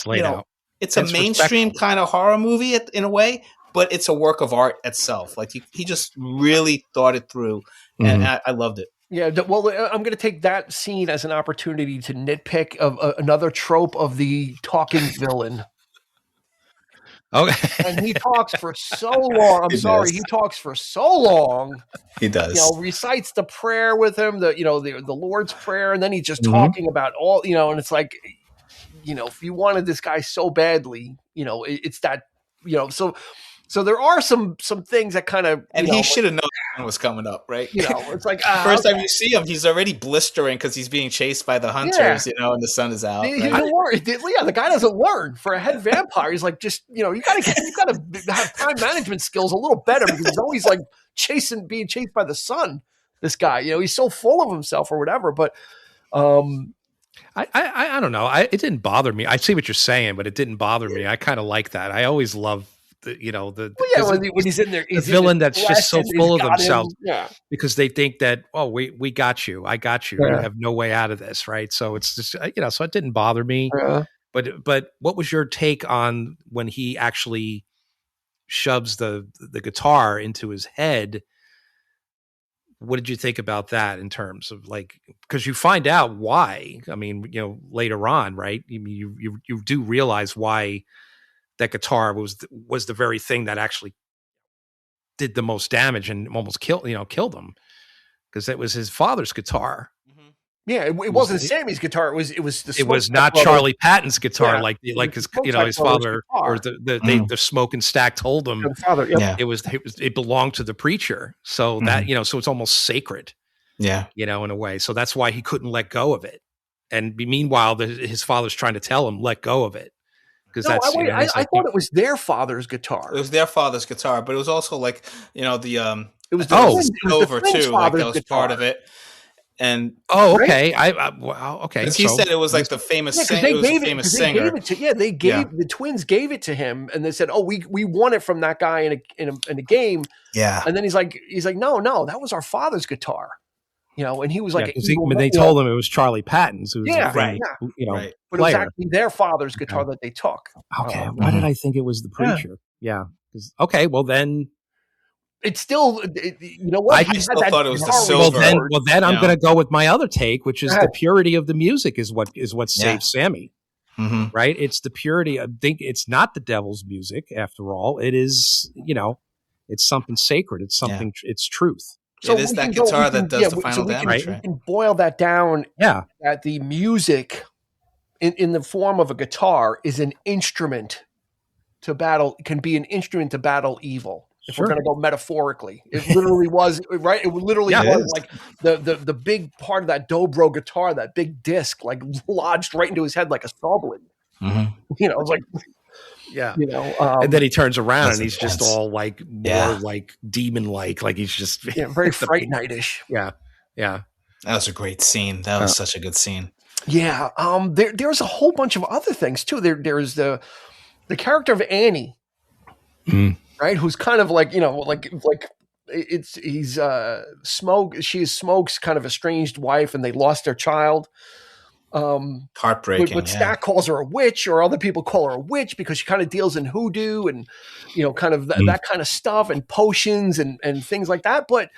laid out. It's a mainstream kind of horror movie in a way, but it's a work of art itself. Like he just really thought it through, and I loved it. Yeah, well, I'm going to take that scene as an opportunity to nitpick of another trope of the talking villain. Okay. And he talks for so long. He talks for so long. He does. Recites the prayer with him, the Lord's Prayer, and then he's just talking about all, and it's like, if you wanted this guy so badly, it's that, so there are some things that kind of, and he should have known what was coming up, right? It's like first time you see him, he's already blistering because he's being chased by the hunters, and the sun is out. The guy doesn't learn. For a head vampire, he's like, just you gotta have time management skills a little better because he's always like being chased by the sun. This guy, he's so full of himself or whatever. But I don't know. It didn't bother me. I see what you're saying, but it didn't bother me. I kind of like that. I always love when he's in there, the villain that's just so full of themselves, yeah, because they think that, oh, we got you, I got you, you have no way out of this, right? So it's just so it didn't bother me. But what was your take on when he actually shoves the guitar into his head? What did you think about that in terms of because you find out why? I mean, later on, right? You do realize why that guitar was the very thing that actually did the most damage and almost killed him, because it was his father's guitar. Yeah, it wasn't Sammy's guitar. It was not Charlie Patton's guitar, like his his father or the Smoke and Stack told him. The father, yep. It belonged to the preacher, so that so it's almost sacred. Yeah, in a way. So that's why he couldn't let go of it. And meanwhile, his father's trying to tell him let go of it. Because I thought it was their father's guitar. It was their father's guitar, but it was also it was over too. Like that was guitar. Part of it. And okay, right? Okay. He said it was like the famous. It was a famous singer. The twins gave it to him, and they said, "Oh, we won it from that guy in a game." Yeah, and then he's like, "No, that was our father's guitar." And he was like, they told him it was Charlie Patton's. Who was right. But it was actually their father's guitar that they took. Okay, why did I think it was the preacher? Yeah. Okay, well then. It's still, you know what? I still thought it was the silver. Well, then I'm going to go with my other take, which is the purity of the music is what saved Sammy, right? It's the purity. I think it's not the devil's music after all. It is, it's something sacred. It's something. It's truth. So it is that guitar that does the final damage. We can boil that down. Yeah, that the music, in the form of a guitar, is an instrument to battle. Can be an instrument to battle evil. If we're going to go metaphorically, it literally was, right? It literally was like the big part of that dobro guitar, that big disc, like lodged right into his head like a saw blade. It was like, and then he turns around and he's just all like more like demon-like he's just very Fright Night-ish. Yeah. That was a great scene. That was such a good scene. Yeah. There's a whole bunch of other things too. There's the character of Annie. Right, who's kind of he's Smoke. She is Smoke's kind of estranged wife, and they lost their child. Heartbreaking. But Stack calls her a witch, or other people call her a witch because she kind of deals in hoodoo and kind of that kind of stuff and potions and things like that. But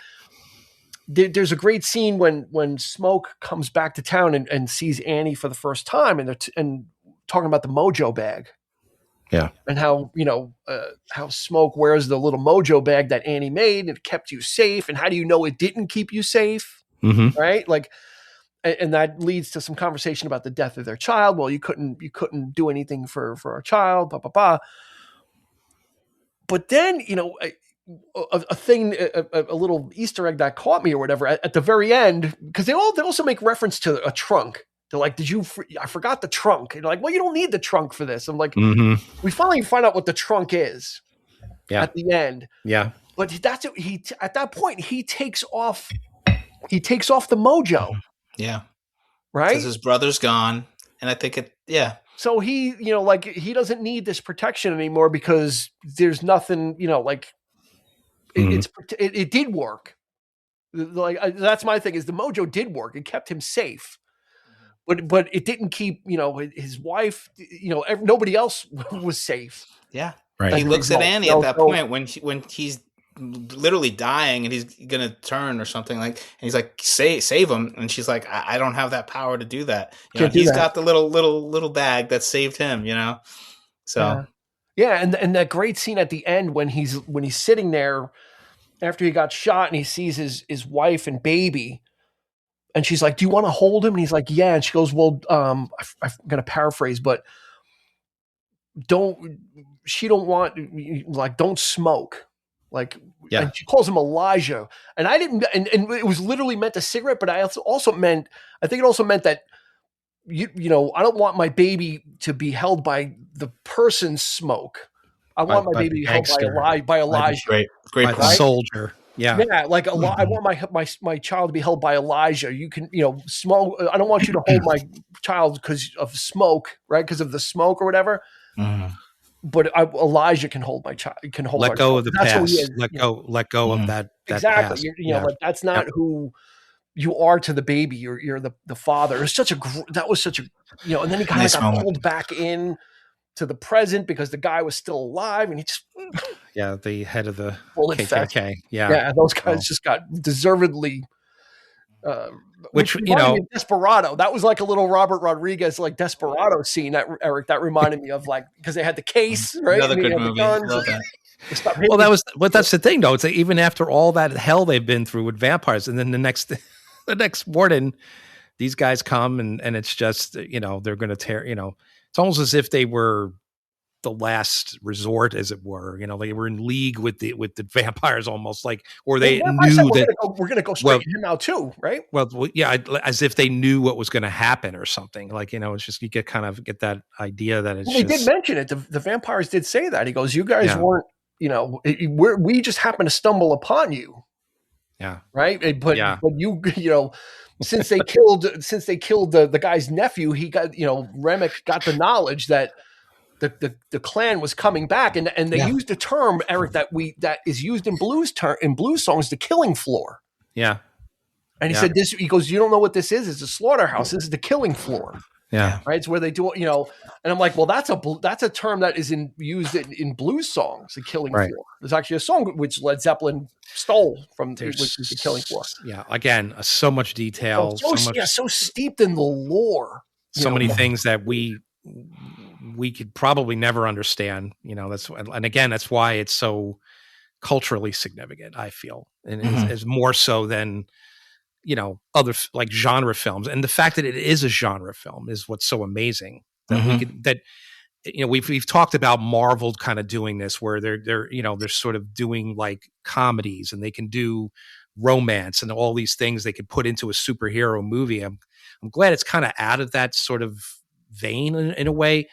there's a great scene when Smoke comes back to town and sees Annie for the first time, and they're talking about the mojo bag. Yeah, and how how Smoke wears the little mojo bag that Annie made, and it kept you safe. And how do you know it didn't keep you safe? Right, and that leads to some conversation about the death of their child. Well, you couldn't do anything for our child, blah blah blah. But then a thing, a little Easter egg that caught me or whatever at the very end, because they also make reference to a trunk. They're like, I forgot the trunk. And they're like, well, you don't need the trunk for this. I'm like, we finally find out what the trunk is at the end. Yeah. But that's it. At that point, he takes off the mojo. Yeah. Right. Because his brother's gone. And I think so he, he doesn't need this protection anymore because there's nothing, it did work. That's my thing is the mojo did work. It kept him safe. But it didn't keep, his wife, nobody else was safe. Yeah. Right. He looks at Annie at that point when he's literally dying and he's going to turn or something and he's like, save him. And she's like, I don't have that power to do that. He's got the little bag that saved him, So. Yeah. And that great scene at the end when he's sitting there after he got shot and he sees his wife and baby. And she's like, do you want to hold him? And he's like, yeah. And she goes, well, I'm going to paraphrase, but don't smoke. And she calls him Elijah. And I didn't, and it was literally meant a cigarette, but I think it also meant that, I don't want my baby to be held by the person's smoke. I want my baby held by Elijah. Great by the soldier. Yeah. I want my child to be held by Elijah. You can, smoke. I don't want you to hold my child because of smoke, right? Because of the smoke or whatever. Elijah can hold my child. Can hold. Let go of the That's who he past. is. Let go of that. Exactly. Past. Like that's not who you are to the baby. You're the father. It's that was such a and then he kind of got pulled back in to the present because the guy was still alive, and he just the head of the KKK. Yeah, those guys just got deservedly. Which reminded me of Desperado. That was like a little Robert Rodriguez like Desperado scene, Eric. That reminded me of like because they had the case, right? Another good movie. Well, that's the thing though. It's like, even after all that hell they've been through with vampires, and then the next morning, these guys come and it's just they're going to tear. It's almost as if they were the last resort, as it were. They were in league with the vampires, almost like, or they knew that we're going to go straight to him now too, right? Well, yeah, as if they knew what was going to happen or something. Like it's just you get that idea that it's. Well, they did mention it. The vampires did say that. He goes, "You guys weren't, we just happened to stumble upon you." Yeah. Right. But you since they killed the guy's nephew, he got Remick got the knowledge that. The clan was coming back, and they used a term, Eric, that is used in blues songs, the killing floor. Yeah, and he said this. He goes, "You don't know what this is? It's a slaughterhouse. This is the killing floor." Yeah, right. It's where they do And I'm like, well, that's a term that is used in blues songs, the killing floor. There's actually a song which Led Zeppelin stole from, which is the killing floor. Yeah, again, so much detail, so steeped in the lore. So many things that we could probably never understand, and again, that's why it's so culturally significant, I feel, and is more so than, other like genre films. And the fact that it is a genre film is what's so amazing that we've talked about Marvel kind of doing this, where they're sort of doing like comedies, and they can do romance and all these things they could put into a superhero movie. I'm glad it's kind of out of that sort of vein in a way,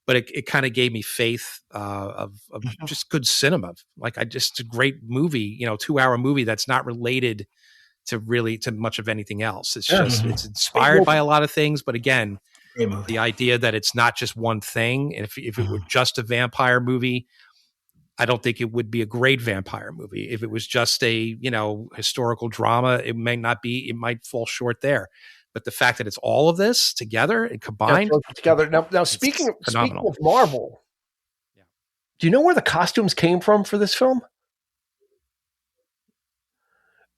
but it kind of gave me faith of just good cinema. Like just a great movie, 2-hour movie that's not related to much of anything else. It's just it's inspired by a lot of things, but again, the idea that it's not just one thing. And if it were just a vampire movie, I don't think it would be a great vampire movie. If it was just a historical drama, it might fall short there. But the fact that it's all of this together and combined together. Now speaking of Marvel, do you know where the costumes came from for this film?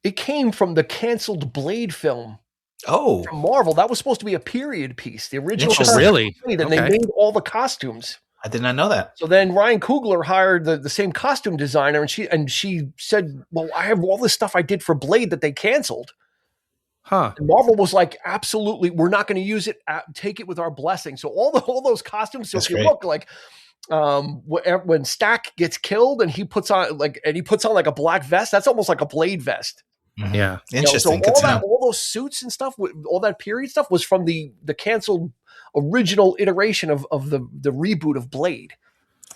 It came from the canceled Blade film. Oh, from Marvel. That was supposed to be a period piece. The original. Really? Blade, and they made all the costumes. I did not know that. So then Ryan Coogler hired the same costume designer, and she said, "Well, I have all this stuff I did for Blade that they canceled." Huh. And Marvel was like, absolutely, we're not going to use it. Take it with our blessing. So all those costumes. So if you look like, when Stack gets killed and he puts on like a black vest, that's almost like a Blade vest. Yeah, interesting. So all those suits and stuff, all that period stuff, was from the canceled original iteration of the reboot of Blade.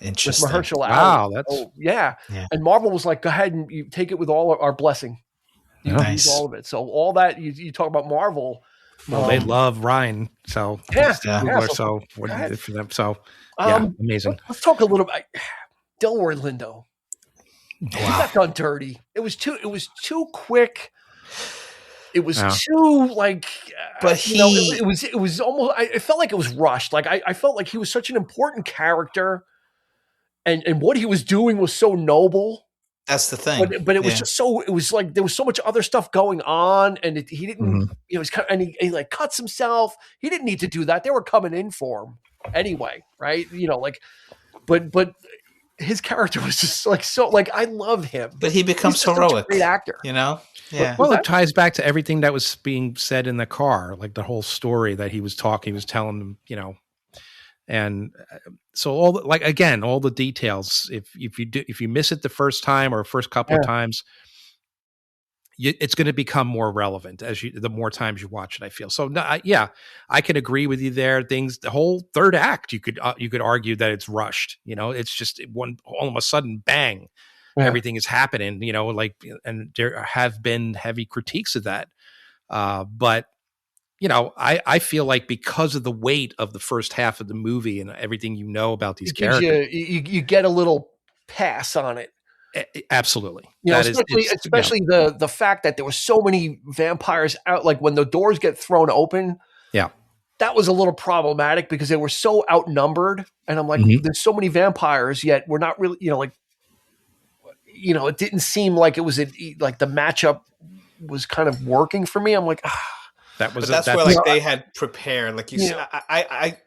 Interesting. With Mahershala Ali. Wow, that's yeah. And Marvel was like, go ahead and you take it with all our blessing. Nice. All of it. So all that you talk about Marvel. Well, they love Ryan, so so what do you do for them? So amazing. Let's talk a little about Delroy Lindo. Wow. He got done dirty. It was too quick. It was too like, but it was almost. I felt like it was rushed. Like I felt like he was such an important character, and what he was doing was so noble. That's the thing. But it was just so. It was like there was so much other stuff going on, and he didn't. He's kind of, and he like cuts himself. He didn't need to do that. They were coming in for him anyway, right? But his character was just like so. Like I love him, but he becomes heroic. Great actor, Yeah. Well, it ties back to everything that was being said in the car, like the whole story that he was telling them, and so all the details. If you miss it the first time or first couple of times, it's going to become more relevant the more times you watch it. I feel so. I can agree with you there. The whole third act, you could argue that it's rushed. It's just all of a sudden, bang. Everything is happening, and there have been heavy critiques of that. But I feel like because of the weight of the first half of the movie and everything about these characters, you get a little pass on it. Absolutely. Especially the fact that there were so many vampires out, like when the doors get thrown open. Yeah. That was a little problematic because they were so outnumbered. And I'm like, there's so many vampires, yet we're not really, it didn't seem like it was like the matchup was kind of working for me. I'm like, that's where like they had prepared. Like I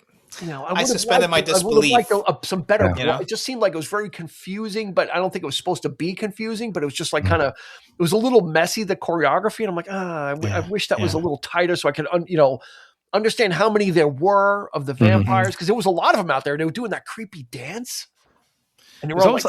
suspended my disbelief. I would have liked some better. It just seemed like it was very confusing, but I don't think it was supposed to be confusing. But it was just like kind of, it was a little messy, the choreography, and I'm like, I wish that was a little tighter so I could, understand how many there were of the vampires, because there was a lot of them out there. They were doing that creepy dance, and they were I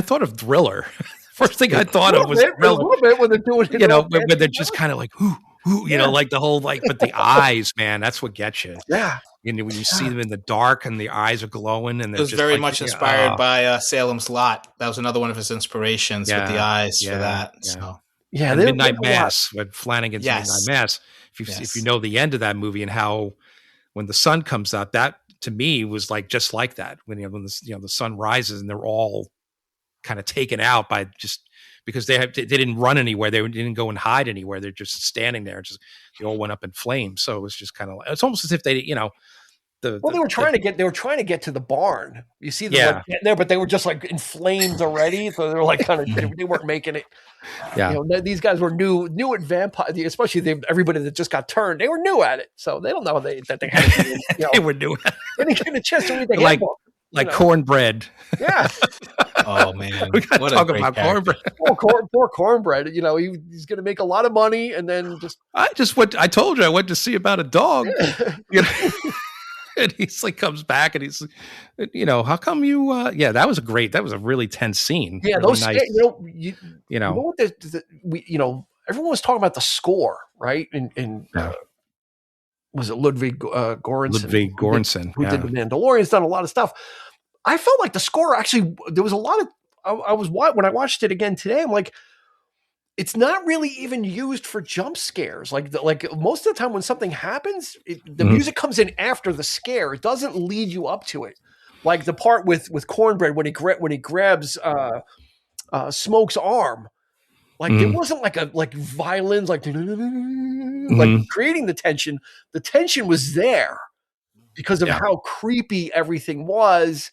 thought of Thriller. First thing I thought of was a little bit when they're doing it. When they're just kind of like, like the whole but the eyes, man, that's what gets you. Yeah. When you see them in the dark and the eyes are glowing, and it was very much inspired by Salem's Lot. That was another one of his inspirations with the eyes for that. Yeah. So. Yeah, and Midnight Mass with Flanagan's Midnight Mass. If you know the end of that movie and how when the sun comes out, that to me was like just like that when the sun rises and they're all kind of taken out by just because they didn't run anywhere, they didn't go and hide anywhere, they're just standing there, they all went up in flames. So it was just kind of it's almost as if they they were trying to get to the barn. You see them like getting there, but they were just like in flames already. So they were like kind of they weren't making it. Yeah, these guys were new at vampire, especially everybody that just got turned. They were new at it, so they don't know that they had. They were new. They didn't get a chance to read the handbook. Like cornbread. Yeah. Oh man, we got to talk about cornbread. Poor cornbread. He's going to make a lot of money, and then I told you I went to see about a dog. And he's like comes back and he's how come you that was a really tense scene. Yeah, really those nice. Everyone was talking about the score, right? And was it Ludwig Göransson? Ludwig Göransson, who did The Mandalorian, has done a lot of stuff. I felt like the score actually, there was a lot of, when I watched it again today, I'm like, it's not really even used for jump scares. Like most of the time when something happens, the music comes in after the scare. It doesn't lead you up to it. Like the part with Cornbread when he grabs Smoke's arm. Like it wasn't like violins, like creating the tension. The tension was there because of how creepy everything was,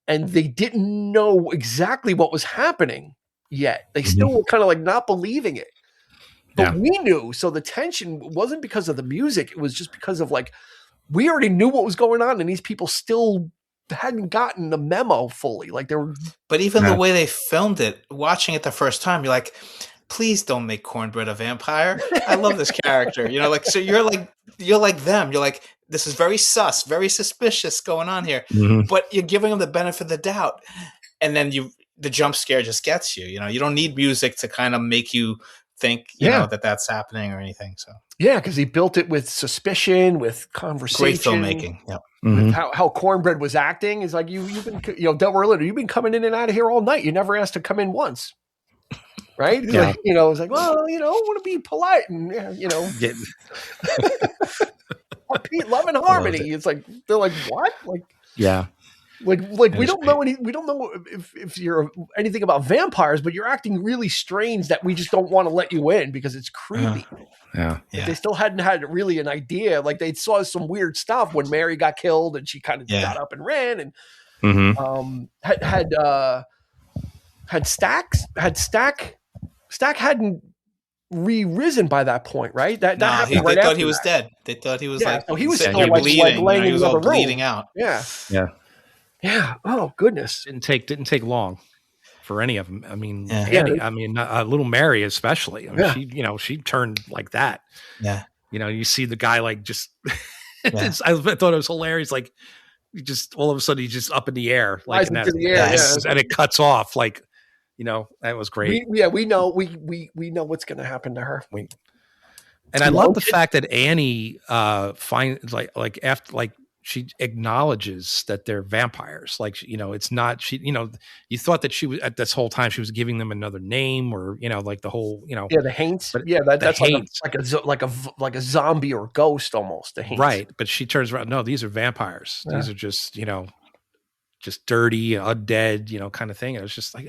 and they didn't know exactly what was happening yet. They still were kind of like not believing it, but we knew. So the tension wasn't because of the music; it was just because of we already knew what was going on, and these people still hadn't gotten the memo fully. Like they were, but even the way they filmed it, watching it the first time, you're like, please don't make Cornbread a vampire. I love this character. So you're like them. You're like, this is very sus, very suspicious going on here, but you're giving them the benefit of the doubt. And then the jump scare just gets you, you don't need music to kind of make you think, you know, that's happening or anything. So because he built it with suspicion, with conversation, great filmmaking. Yeah. With how Cornbread was acting is like you've been Delroy Linder, you've been coming in and out of here all night. You never asked to come in once, right? Yeah. It's like, well, I want to be polite and or Pete, love and harmony. It's like they're like, what? Like we don't know if you're anything about vampires, but you're acting really strange that we just don't want to let you in because it's creepy. They still hadn't had really an idea. Like they saw some weird stuff when Mary got killed and she kind of got up and ran and had Stack hadn't re-risen by that point, right? That happened they thought he was dead. They thought he was so he was still bleeding. laying he was in all the bleeding room. out. Yeah. Oh goodness. Didn't take long for any of them. I mean, little Mary especially. I mean, she turned like that. Yeah. You see the guy like just. I thought it was hilarious. Like, just all of a sudden he's just up in the air, like and it cuts off. Like, that was great. We know what's going to happen to her. And I love the fact that Annie finds like after acknowledges that they're vampires. Like, it's not, you thought that she was at this whole time, she was giving them another name or, like the whole, the Haints. but Yeah. That's Haints. like a zombie or a ghost almost. The Haints. Right. But she turns around. No, these are vampires. Yeah. These are just, just dirty, undead, kind of thing. And it was just like,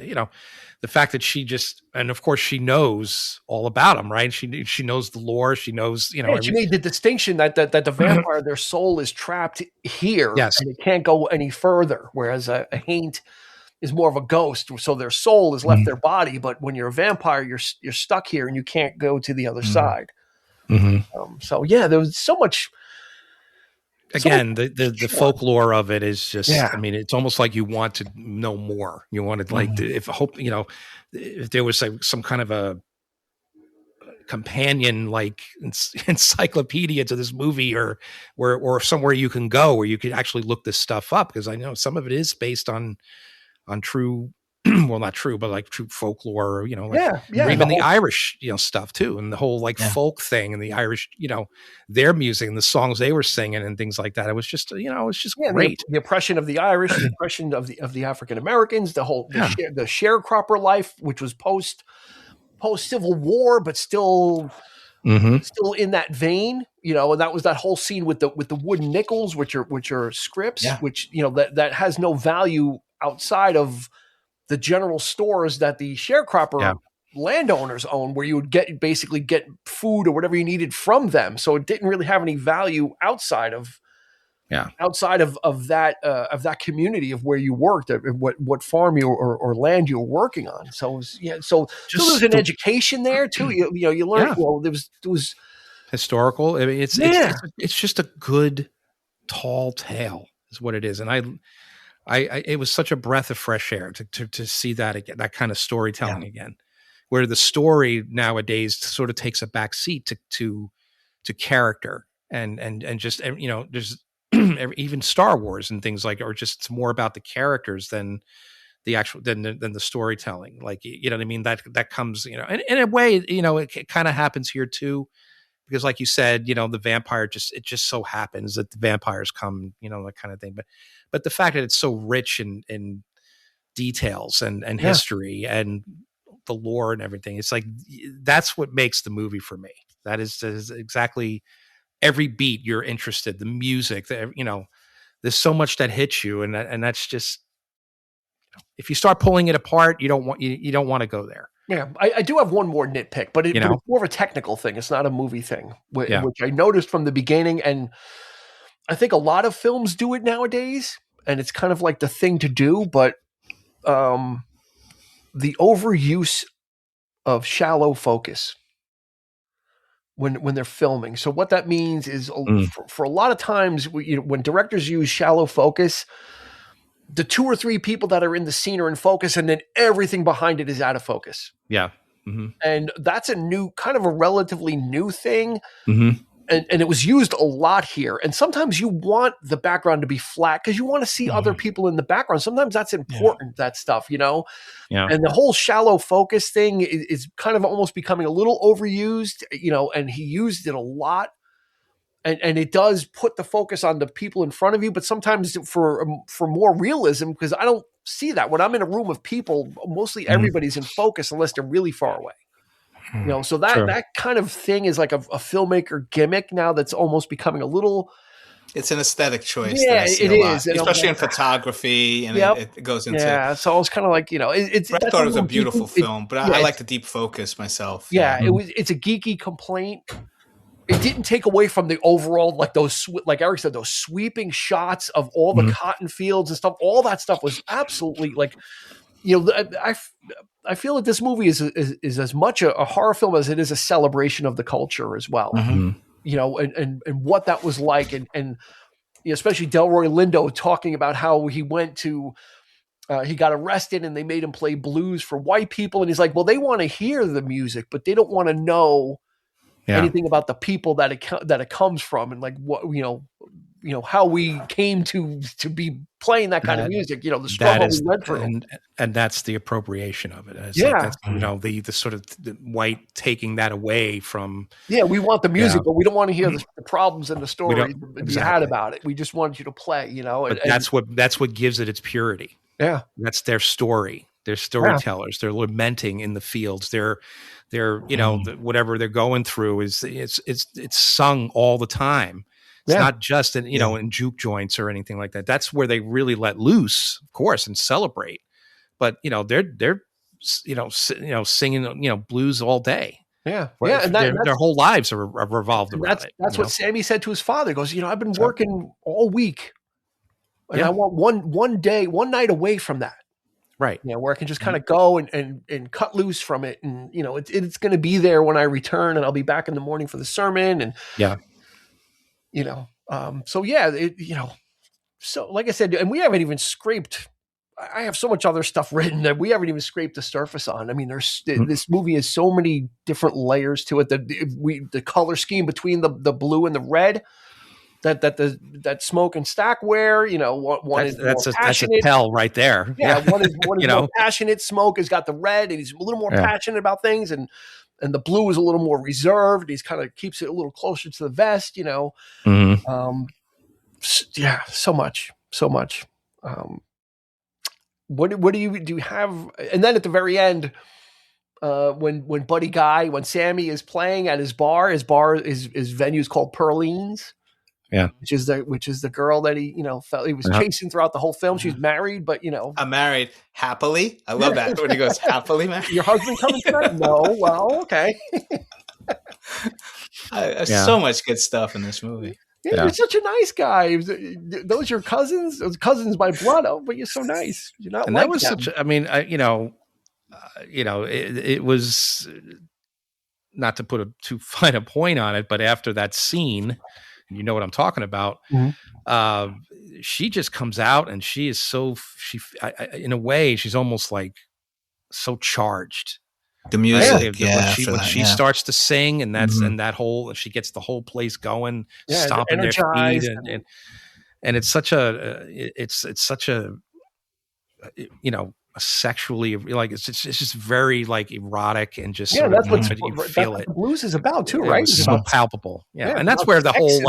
the fact that and of course she knows all about them, right? She knows the lore. She knows, she made the distinction that the vampire, their soul is trapped here. Yes. And it can't go any further. Whereas a Haint is more of a ghost. So their soul has left their body. But when you're a vampire, you're stuck here and you can't go to the other side. So yeah, there was so much. Again, the folklore of it is just, I mean, it's almost like you want to know more. You want to if there was some kind of a companion, like encyclopedia to this movie or somewhere you can go where you could actually look this stuff up. Because I know some of it is based on true, well, not true, but like true folklore, even the Irish, stuff too. And the whole folk thing and the Irish, their music and the songs they were singing and things like that. It was just, great. The oppression of the Irish, the oppression of the African-Americans, the sharecropper life, which was post Civil War, but still in that vein, and that was that whole scene with the wooden nickels, which are scripts, which, that has no value outside of the general stores that the sharecropper landowners own, where you would basically get food or whatever you needed from them. So it didn't really have any value outside of that community of where you worked, what farm you or land you were working on. So it was, so there's an education there too. You learn. Well, there was historical. I mean, it's just a good tall tale is what it is, and it was such a breath of fresh air to see that again, that kind of storytelling again, where the story nowadays sort of takes a back seat to character and just, there's even Star Wars and things like, or just it's more about the characters than the actual, than the storytelling. Like, you know what I mean? That comes, and in a way, it kind of happens here too. Because like you said, the vampire it just so happens that the vampires come, that kind of thing. But the fact that it's so rich in details and history and the lore and everything, it's like, that's what makes the movie for me. That is exactly every beat you're interested, the music, there's so much that hits you. And that's just, if you start pulling it apart, you don't want to go there. Yeah, I do have one more nitpick, but it's more of a technical thing. It's not a movie thing, which I noticed from the beginning. And I think a lot of films do it nowadays, and it's kind of like the thing to do. But the overuse of shallow focus when they're filming. So what that means is for a lot of times, when directors use shallow focus, the 2 or 3 people that are in the scene are in focus, and then everything behind it is out of focus. Yeah. And that's kind of a relatively new thing. And it was used a lot here. And sometimes you want the background to be flat because you want to see other people in the background. Sometimes that's important, that stuff, Yeah. And the whole shallow focus thing is kind of almost becoming a little overused, and he used it a lot. And it does put the focus on the people in front of you, but sometimes for more realism, because I don't see that when I'm in a room of people, mostly everybody's in focus unless they're really far away. So that kind of thing is like a filmmaker gimmick now that's almost becoming a little. It's an aesthetic choice. Yeah, it is, especially in photography, and it goes into. Yeah, so I was kind of like, I thought it was a beautiful film, but I like the deep focus myself. Yeah, it's a geeky complaint. It didn't take away from the overall, like like Eric said, those sweeping shots of all the cotton fields and stuff. All that stuff was absolutely like, I feel that this movie is as much a horror film as it is a celebration of the culture as well. And what that was like, and especially Delroy Lindo talking about how he went to. He got arrested and they made him play blues for white people, and he's like, well, they want to hear the music, but they don't want to know anything about the people that it comes from, and like what how we came to be playing that kind of music, the struggle we went through. And that's the appropriation of it. It's Yeah. like that's, the sort of the white taking that away from. Yeah, we want the music, but we don't want to hear the problems and the story you had about it. We just want you to play, But that's what gives it its purity. Yeah. That's their story. They're storytellers. They're lamenting in the fields. They're whatever they're going through it's sung all the time. It's not just in juke joints or anything like that. That's where they really let loose, of course, and celebrate. But they're singing blues all day. Yeah, and their whole lives are revolved around it. That's what Sammy said to his father. He goes, I've been working all week, and I want one night away from that. Right. Where I can just kind of go and cut loose from it. And, it's going to be there when I return, and I'll be back in the morning for the sermon. And, so like I said, and we haven't even scraped, I have so much other stuff written that we haven't even scraped the surface on. I mean, this movie has so many different layers to it. The color scheme between the blue and the red, that Smoke and Stack wear, one is more passionate. That's a tell right there. Yeah, one is more passionate. Smoke has got the red, and he's a little more passionate about things, and the blue is a little more reserved. He's kind of keeps it a little closer to the vest, Mm-hmm. So much. What do you have? And then at the very end, when Sammy is playing at his venue is called Pearline's. Yeah, which is the girl that he felt he was chasing throughout the whole film. She's married, but I'm married happily. I love that when he goes happily married. Your husband coming tonight? No, well, okay. So much good stuff in this movie. Yeah, you're such a nice guy. Those your cousins? Those cousins by blood. Oh, but you're so nice. You're not. And like that was them. It was not to put too fine a point on it, but after that scene. You know what I'm talking about. Mm-hmm. She just comes out and she is in a way, she's almost like so charged. The music, when she starts to sing, and that's and that whole, she gets the whole place going, stomping their feet, and it's such a sexually it's just very like erotic and just that's what you feel it. The blues is about too, right? It's so palpable, and that's where the whole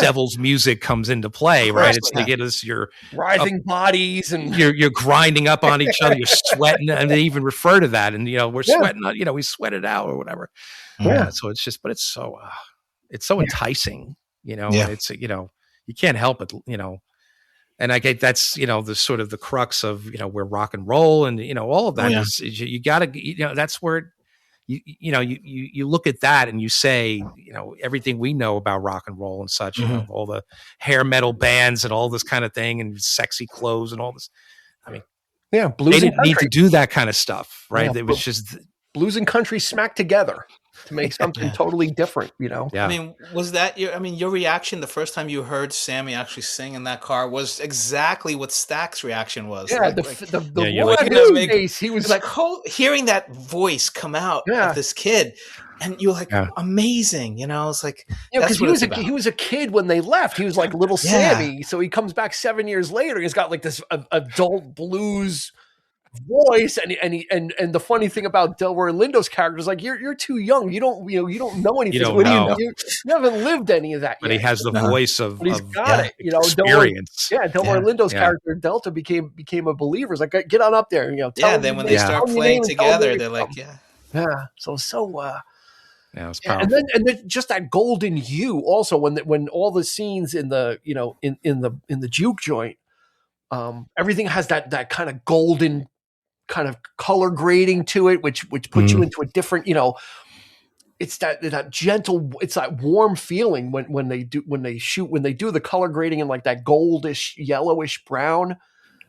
devil's music comes into play, right? It's to get us your writhing bodies, and you're grinding up on each other, you're sweating, and they even refer to that, and we're sweating, we sweat it out or whatever. So it's just, but it's so enticing, it's you can't help it, And I get that's the sort of the crux of where rock and roll and all of that is you got to that's where you look at that and you say everything we know about rock and roll and such all the hair metal bands and all this kind of thing and sexy clothes and all this. I mean, blues they didn't need to do that kind of stuff, right? It was just blues and country smacked together to make something totally different, Yeah. I mean, was that your reaction the first time you heard Sammy actually sing in that car was exactly what Stack's reaction was. Yeah, he was like, hearing that voice come out of this kid, and you're like, amazing, it's like, because he was a kid when they left. He was like little Sammy, so he comes back 7 years later. He's got like this adult blues voice, and the funny thing about Delroy Lindo's character is like you're too young. You don't know anything. You haven't lived any of that. But yet. He has the voice of he's got it. Experience. Delroy Lindo's character Delta became a believer. It's like get on up there. Then when they start playing together, they're like, So it's powerful. and then just that golden hue. Also, when all the scenes in the in the juke joint, everything has that kind of golden kind of color grading to it, which puts you into a different, it's that gentle, it's that warm feeling when they do the color grading in like that goldish, yellowish brown.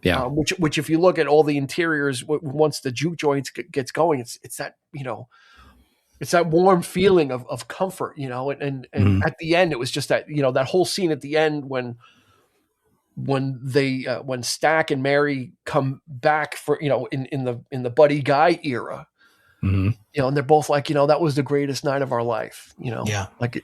Yeah. Which if you look at all the interiors, once the juke joints gets going, it's that, it's that warm feeling of comfort, and at the end, it was just that, that whole scene at the end when Stack and Mary come back for in the Buddy Guy era, and they're both like, that was the greatest night of our life, like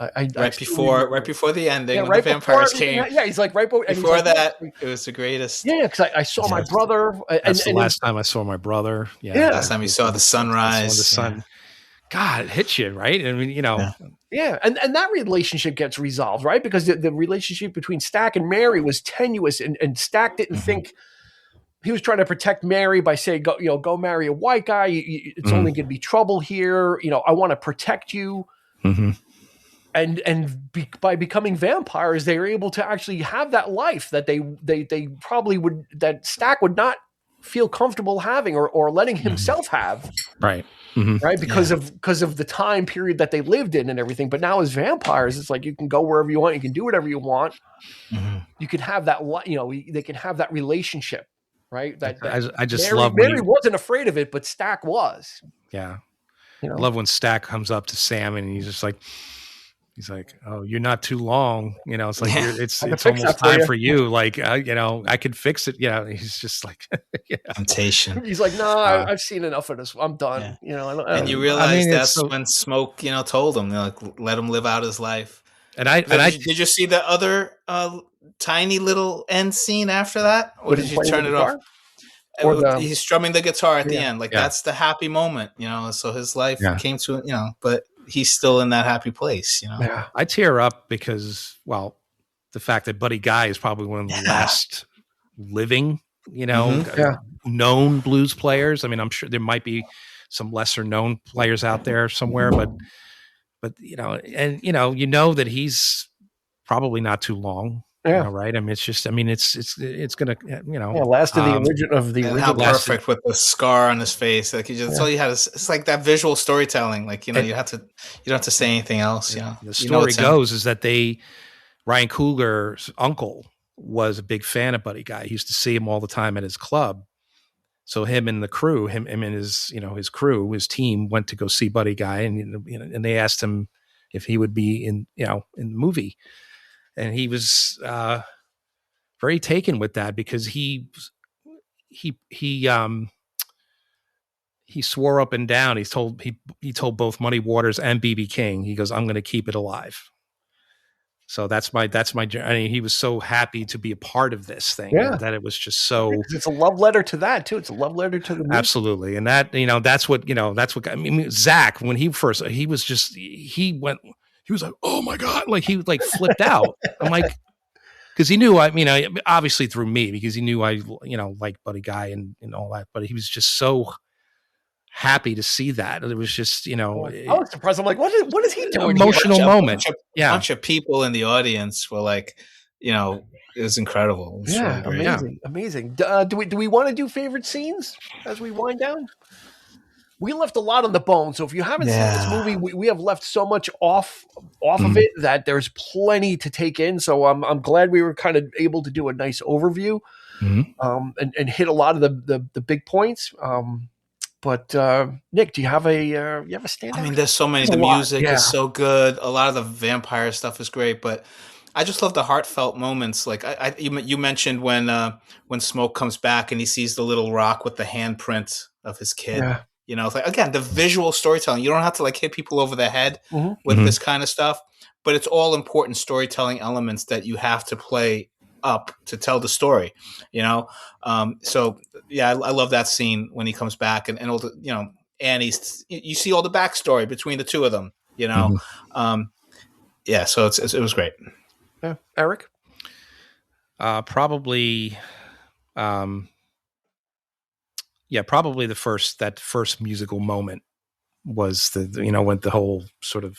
Right before the ending, when right the vampires before came. He's like before that, it was the greatest. Yeah, because I saw my brother. That's the last time I saw my brother. Yeah. Last time you saw the sunrise. I saw the sun. God, it hits you, right? I mean, Yeah, and that relationship gets resolved, right? Because the relationship between Stack and Mary was tenuous, and Stack didn't think he was trying to protect Mary by saying, go marry a white guy. It's only going to be trouble here. I want to protect you. Mm-hmm. By becoming vampires, they were able to actually have that life that they probably would, that Stack would not feel comfortable having or letting himself have. Right. Mm-hmm. Right. Because of the time period that they lived in and everything. But now as vampires, it's like you can go wherever you want. You can do whatever you want. Mm-hmm. You can have that, they can have that relationship. Right. I just Mary, love Mary wasn't afraid of it, but Stack was. Yeah. I love when Stack comes up to Sam and he's like, "Oh, you're not too long." It's like, it's almost time for you. Like, I could fix it. He's just like, temptation. He's like, no, I've seen enough of this. I'm done. And you realize that's when Smoke, told him, let him live out his life. Did you see the other tiny little end scene after that? Or did you turn it off? He's strumming the guitar at the end. Like, that's the happy moment, so his life came to, but he's still in that happy place, Yeah. I tear up because, the fact that Buddy Guy is probably one of the last living, known blues players. I mean, I'm sure there might be some lesser known players out there somewhere, but that he's probably not too long. Yeah. Right. I mean, it's gonna, last of the original. How perfect with the scar on his face. Like that's all you had. It's like that visual storytelling. Like, you don't have to say anything else. The story goes is that Ryan Coogler's uncle was a big fan of Buddy Guy. He used to see him all the time at his club. So him and the crew, him and his, his crew, his team went to go see Buddy Guy, and they asked him if he would be in the movie. And he was very taken with that because he swore up and down. He told both Muddy Waters and BB King. He goes, "I'm going to keep it alive." So that's my. I mean, he was so happy to be a part of this thing that it was just so. It's a love letter to that too. It's a love letter to the movie. Absolutely, and that that's what I mean. Zach, when he was like, "Oh my God," like he flipped out. I'm like, because he knew obviously through me, because he knew I liked Buddy Guy and all that, but he was just so happy to see that. It was just, I was surprised. I'm like, what is he doing? Emotional moment. A bunch of people in the audience were like, it was incredible. It was really amazing. Do we want to do favorite scenes as we wind down? We left a lot on the bone, so if you haven't seen this movie, we have left so much off of it that there's plenty to take in. So I'm glad we were kind of able to do a nice overview, and hit a lot of the big points. But Nick, do you have a standout? I mean, there's so many. The music is so good. A lot of the vampire stuff is great, but I just love the heartfelt moments. Like you mentioned when Smoke comes back and he sees the little rock with the handprint of his kid. Yeah. It's like, again, the visual storytelling. You don't have to hit people over the head with this kind of stuff, but it's all important storytelling elements that you have to play up to tell the story, So I love that scene when he comes back and all the, Annie's, you see all the backstory between the two of them, so it was great. Yeah. Eric? Probably, probably that first musical moment was when the whole sort of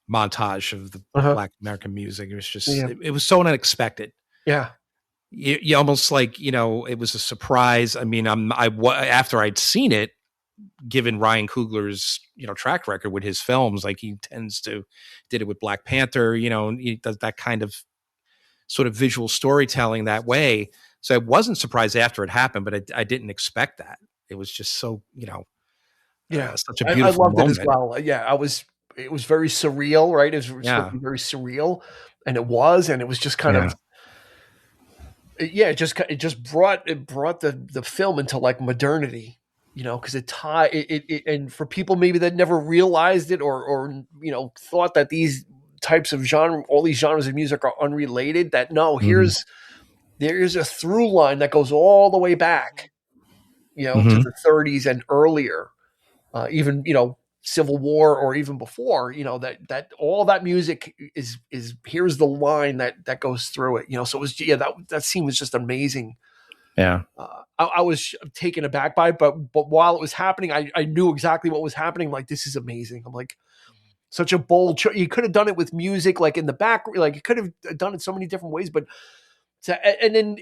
montage of the Black American music. It was just, it was so unexpected. Yeah. You almost it was a surprise. I mean, after I'd seen it, given Ryan Coogler's, track record with his films, like he did it with Black Panther, he does that kind of sort of visual storytelling that way. So I wasn't surprised after it happened, but I didn't expect that. It was just so, such a beautiful I loved moment. it as well. Yeah, it was very surreal, right? It was very surreal, and it was just kind of, it just brought the film into modernity, because and for people maybe that never realized it or thought that these types of all these genres of music are unrelated, that no, there's a through line that goes all the way back, to the 30s and earlier, even, Civil War or even before, that all that music is here's the line that goes through it, so it was, that scene was just amazing. Yeah. I was taken aback by it, but while it was happening, I knew exactly what was happening. I'm like, this is amazing. I'm like, such a bold choice. You could have done it with music, like in the back, like you could have done it so many different ways, but and then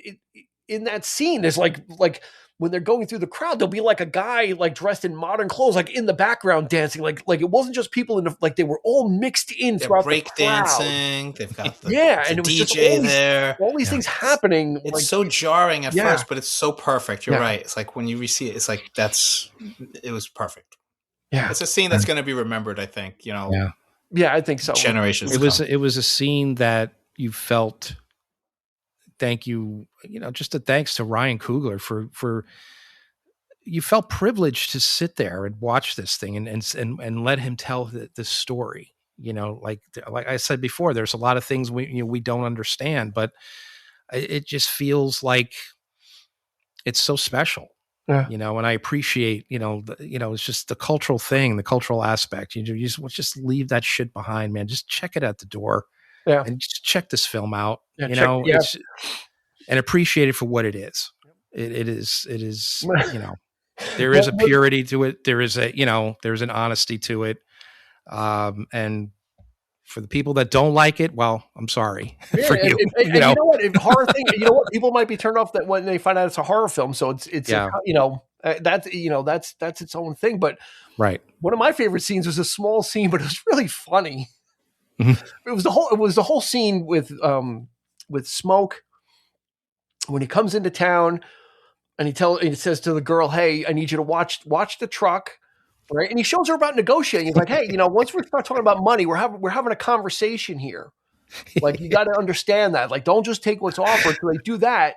in that scene, there's like when they're going through the crowd, there'll be like a guy like dressed in modern clothes, like in the background dancing, like it wasn't just people like they were all mixed in throughout break the crowd. dancing. They've got the and it was DJ just there. All these things happening. It's like, so jarring at first, but it's so perfect. You're right. It's like when you see it, it's like it was perfect. Yeah, it's a scene that's going to be remembered. I think Yeah, I think so. Generations. It was a scene that you felt. Thank you. Just a thanks to Ryan Coogler for you felt privileged to sit there and watch this thing and let him tell the story. Like I said before, there's a lot of things we don't understand, but it just feels like it's so special. Yeah. And I appreciate, it's just the cultural thing, the cultural aspect. You just leave that shit behind, man. Just check it at the door. Yeah. And just check this film out, and appreciate it for what it is. It is, there is a purity to it. There is there's an honesty to it. And for the people that don't like it, well, I'm sorry for you. And you know what? If horror thing, people might be turned off that when they find out it's a horror film. So it's that's its own thing. But right. One of my favorite scenes was a small scene, but it was really funny. Mm-hmm. It was the whole scene with Smoke when he comes into town and he says to the girl, "Hey, I need you to watch the truck." Right. And he shows her about negotiating. He's like, "Hey, once we start talking about money, we're having a conversation here. Like, you got to understand that. Like, don't just take what's offered." So they do that.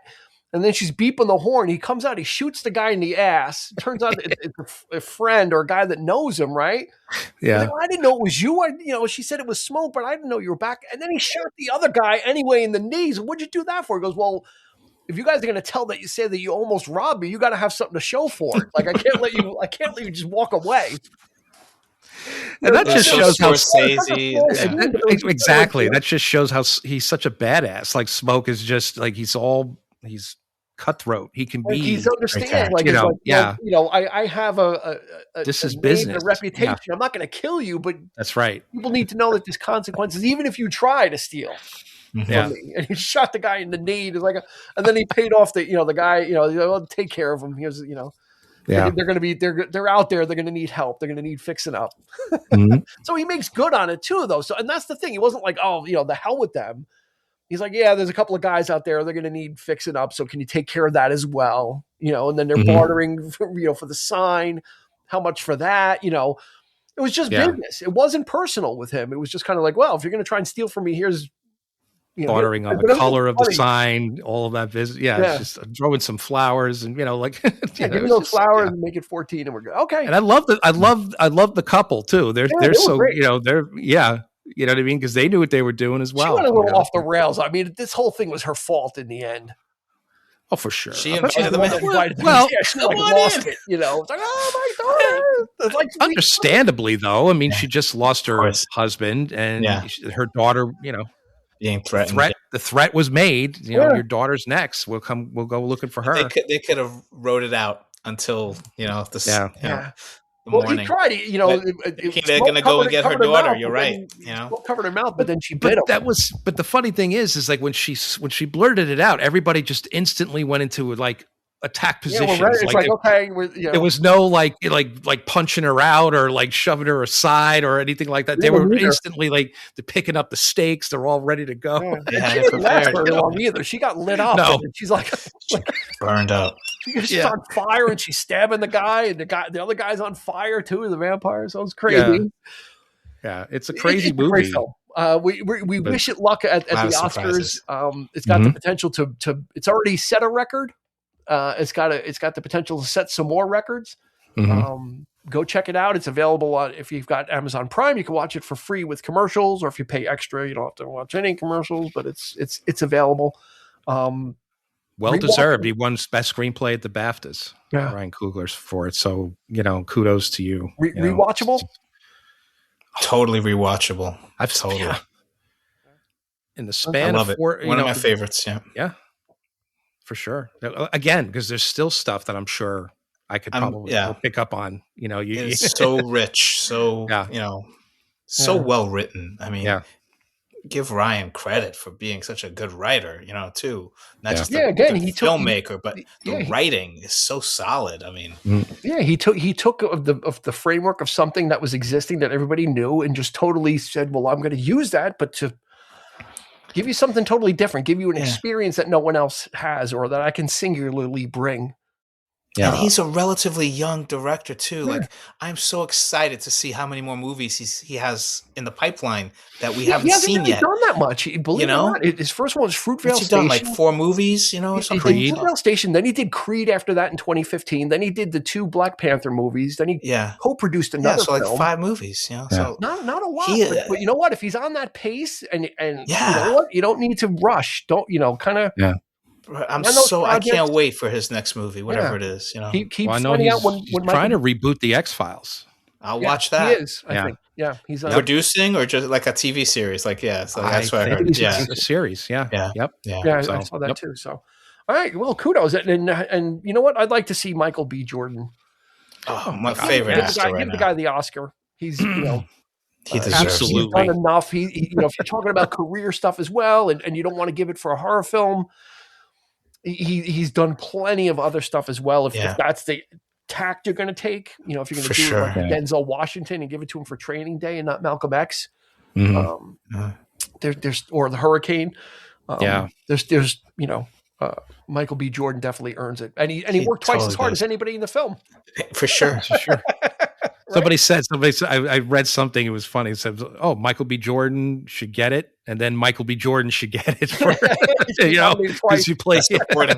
And then she's beeping the horn. He comes out, he shoots the guy in the ass. It turns out it's a friend or a guy that knows him, right? Yeah. Like, well, I didn't know it was you. She said it was Smoke, but I didn't know you were back. And then he shot the other guy anyway in the knees. What'd you do that for? He goes, "Well, if you guys are going to say that you almost robbed me, you got to have something to show for it. Like, I can't let you just walk away." And that just shows how exactly. That just shows how he's such a badass. Like, Smoke is just like he's cutthroat. He can be. He's understanding. I have this is business, a reputation. Yeah. I'm not going to kill you, but that's right. People need to know that there's consequences, even if you try to steal. Yeah. And he shot the guy in the knee. And then he paid off the guy. Take care of him. He was, Yeah. They're out there. They're going to need help. They're going to need fixing up. Mm-hmm. So he makes good on it too, though. So, and that's the thing. He wasn't like, "Oh, the hell with them." He's like, "Yeah, there's a couple of guys out there. They're going to need fixing up. So can you take care of that as well?" And then they're bartering, for the sign. How much for that? It was just business. It wasn't personal with him. It was just kind of like, well, if you're going to try and steal from me, here's, bartering on the color of the sign, all of that business. Yeah. It's just throwing some flowers and, give me those flowers and make it 14 and we're good. Okay. And I love the couple too. They're so, great. you know what I mean? Because they knew what they were doing as well. She went a little off the rails. I mean, this whole thing was her fault in the end. Oh, for sure. She invited them in. She lost it. It's like, oh my God. It's understandably, though. I mean, she just lost her husband and her daughter, being threatened. The threat was made. Your daughter's next. We'll go looking for her. They could have wrote it out until the morning. He tried it. They're going to go and get her daughter. You're right. Covered her mouth, but then she bit him. But the funny thing is like when she blurted it out, everybody just instantly went into like attack positions. It's like okay, there was no like punching her out or like shoving her aside or anything like that. They were instantly like they're picking up the stakes. They're all ready to go. Yeah. She didn't last very long either. She got lit up. No. And she's like burned up. She's on fire and she's stabbing the guy, and the other guy's on fire too. The vampire. So it's crazy. Yeah, it's a crazy movie. Great film. We wish it luck at the Oscars. It's got the potential to. It's already set a record. It's got the potential to set some more records. Go check it out. It's available if you've got Amazon Prime, you can watch it for free with commercials, or if you pay extra, you don't have to watch any commercials, but it's available. Well deserved. He won best screenplay at the BAFTAs. Yeah. Ryan Coogler's for it. So, kudos to you. Rewatchable? Totally rewatchable. Yeah. In the span of 4, one of my favorites. Yeah. Yeah, for sure. Again, because there's still stuff that I'm sure I could probably pick up on. It's so rich, so so well written. I mean, give Ryan credit for being such a good writer. Too, not just a filmmaker, but the writing is so solid. I mean, he took of the framework of something that was existing that everybody knew, and just totally said, "Well, I'm going to use that, but to give you something totally different, give you an experience that no one else has, or that I can singularly bring." Yeah. And he's a relatively young director too. Yeah. Like, I'm so excited to see how many more movies he has in the pipeline that we haven't seen yet. He hasn't really done that much. Believe it or not, his first one was Fruitvale Station. He's done like 4 movies, or something. He did Fruitvale Station. Then he did Creed after that in 2015. Then he did the 2 Black Panther movies. Then he co-produced another film. Like 5 movies. So not a lot. But you know what? If he's on that pace, and you know what, you don't need to rush. Don't kind of. Yeah. I can't wait for his next movie, whatever it is. Keep finding out when trying to reboot the X-Files. I'll watch that. He is, I think. Yeah, he's producing or just like a TV series. So that's what I heard. Yeah, a series. Yeah. Yep. Yeah. I saw that too. So, all right. Well, kudos. And you know what? I'd like to see Michael B. Jordan. Oh, my favorite actor right give now. the guy the Oscar. He's he deserves absolutely. He's done enough. He if you're talking about career stuff as well, and you don't want to give it for a horror film. He's done plenty of other stuff as well. If that's the tact you're going to take, if you're going to do it like Denzel Washington and give it to him for Training Day and not Malcolm X, there's or the Hurricane. There's Michael B. Jordan definitely earns it, and he worked twice as hard as anybody in the film. For sure. Somebody said, I read something, it was funny. It said, "Oh, Michael B. Jordan should get it, and then Michael B. Jordan should get it for, because you play supporting."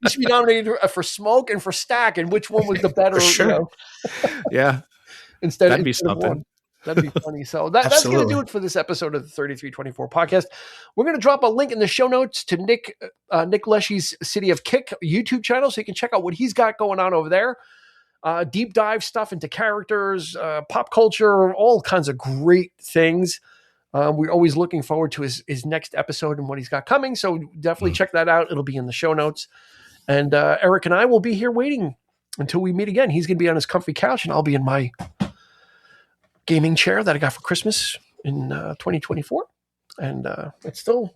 He should be nominated for Smoke and for Stack, and which one was the better? For sure. That'd be something. That'd be funny. So that's going to do it for this episode of the 3324 podcast. We're going to drop a link in the show notes to Nick Leschy's City of Kick YouTube channel, so you can check out what he's got going on over there. Deep dive stuff into characters, pop culture, all kinds of great things. We're always looking forward to his next episode and what he's got coming. So definitely check that out. It'll be in the show notes. And Eric and I will be here waiting until we meet again. He's going to be on his comfy couch, and I'll be in my gaming chair that I got for Christmas in 2024. And it still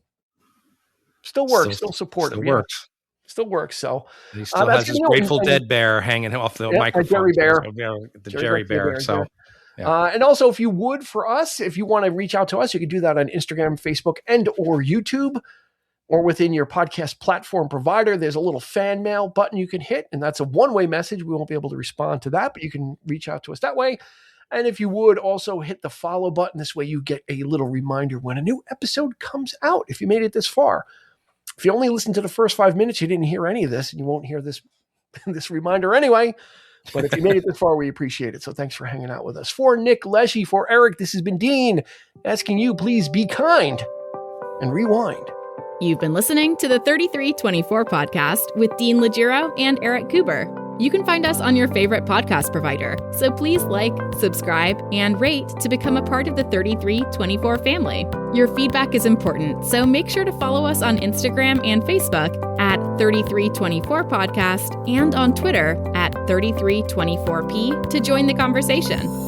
works, still supportive. Still works. So he still has his Grateful Dead bear hanging off the microphone. The Jerry Bear. So, and also, if you would, for us, if you want to reach out to us, you can do that on Instagram, Facebook, and or YouTube, or within your podcast platform provider. There's a little fan mail button you can hit, and that's a one-way message. We won't be able to respond to that, but you can reach out to us that way. And if you would also hit the follow button, this way you get a little reminder when a new episode comes out. If you made it this far. If you only listened to the first 5 minutes, you didn't hear any of this, and you won't hear this reminder anyway. But if you made it this far, we appreciate it. So thanks for hanging out with us. For Nick Leschy, for Eric, this has been Dean, asking you, please be kind and rewind. You've been listening to the 3324 podcast with Dean Legiro and Eric Cooper. You can find us on your favorite podcast provider, so please like, subscribe, and rate to become a part of the 3324 family. Your feedback is important, so make sure to follow us on Instagram and Facebook at 3324 podcast and on Twitter at 3324p to join the conversation.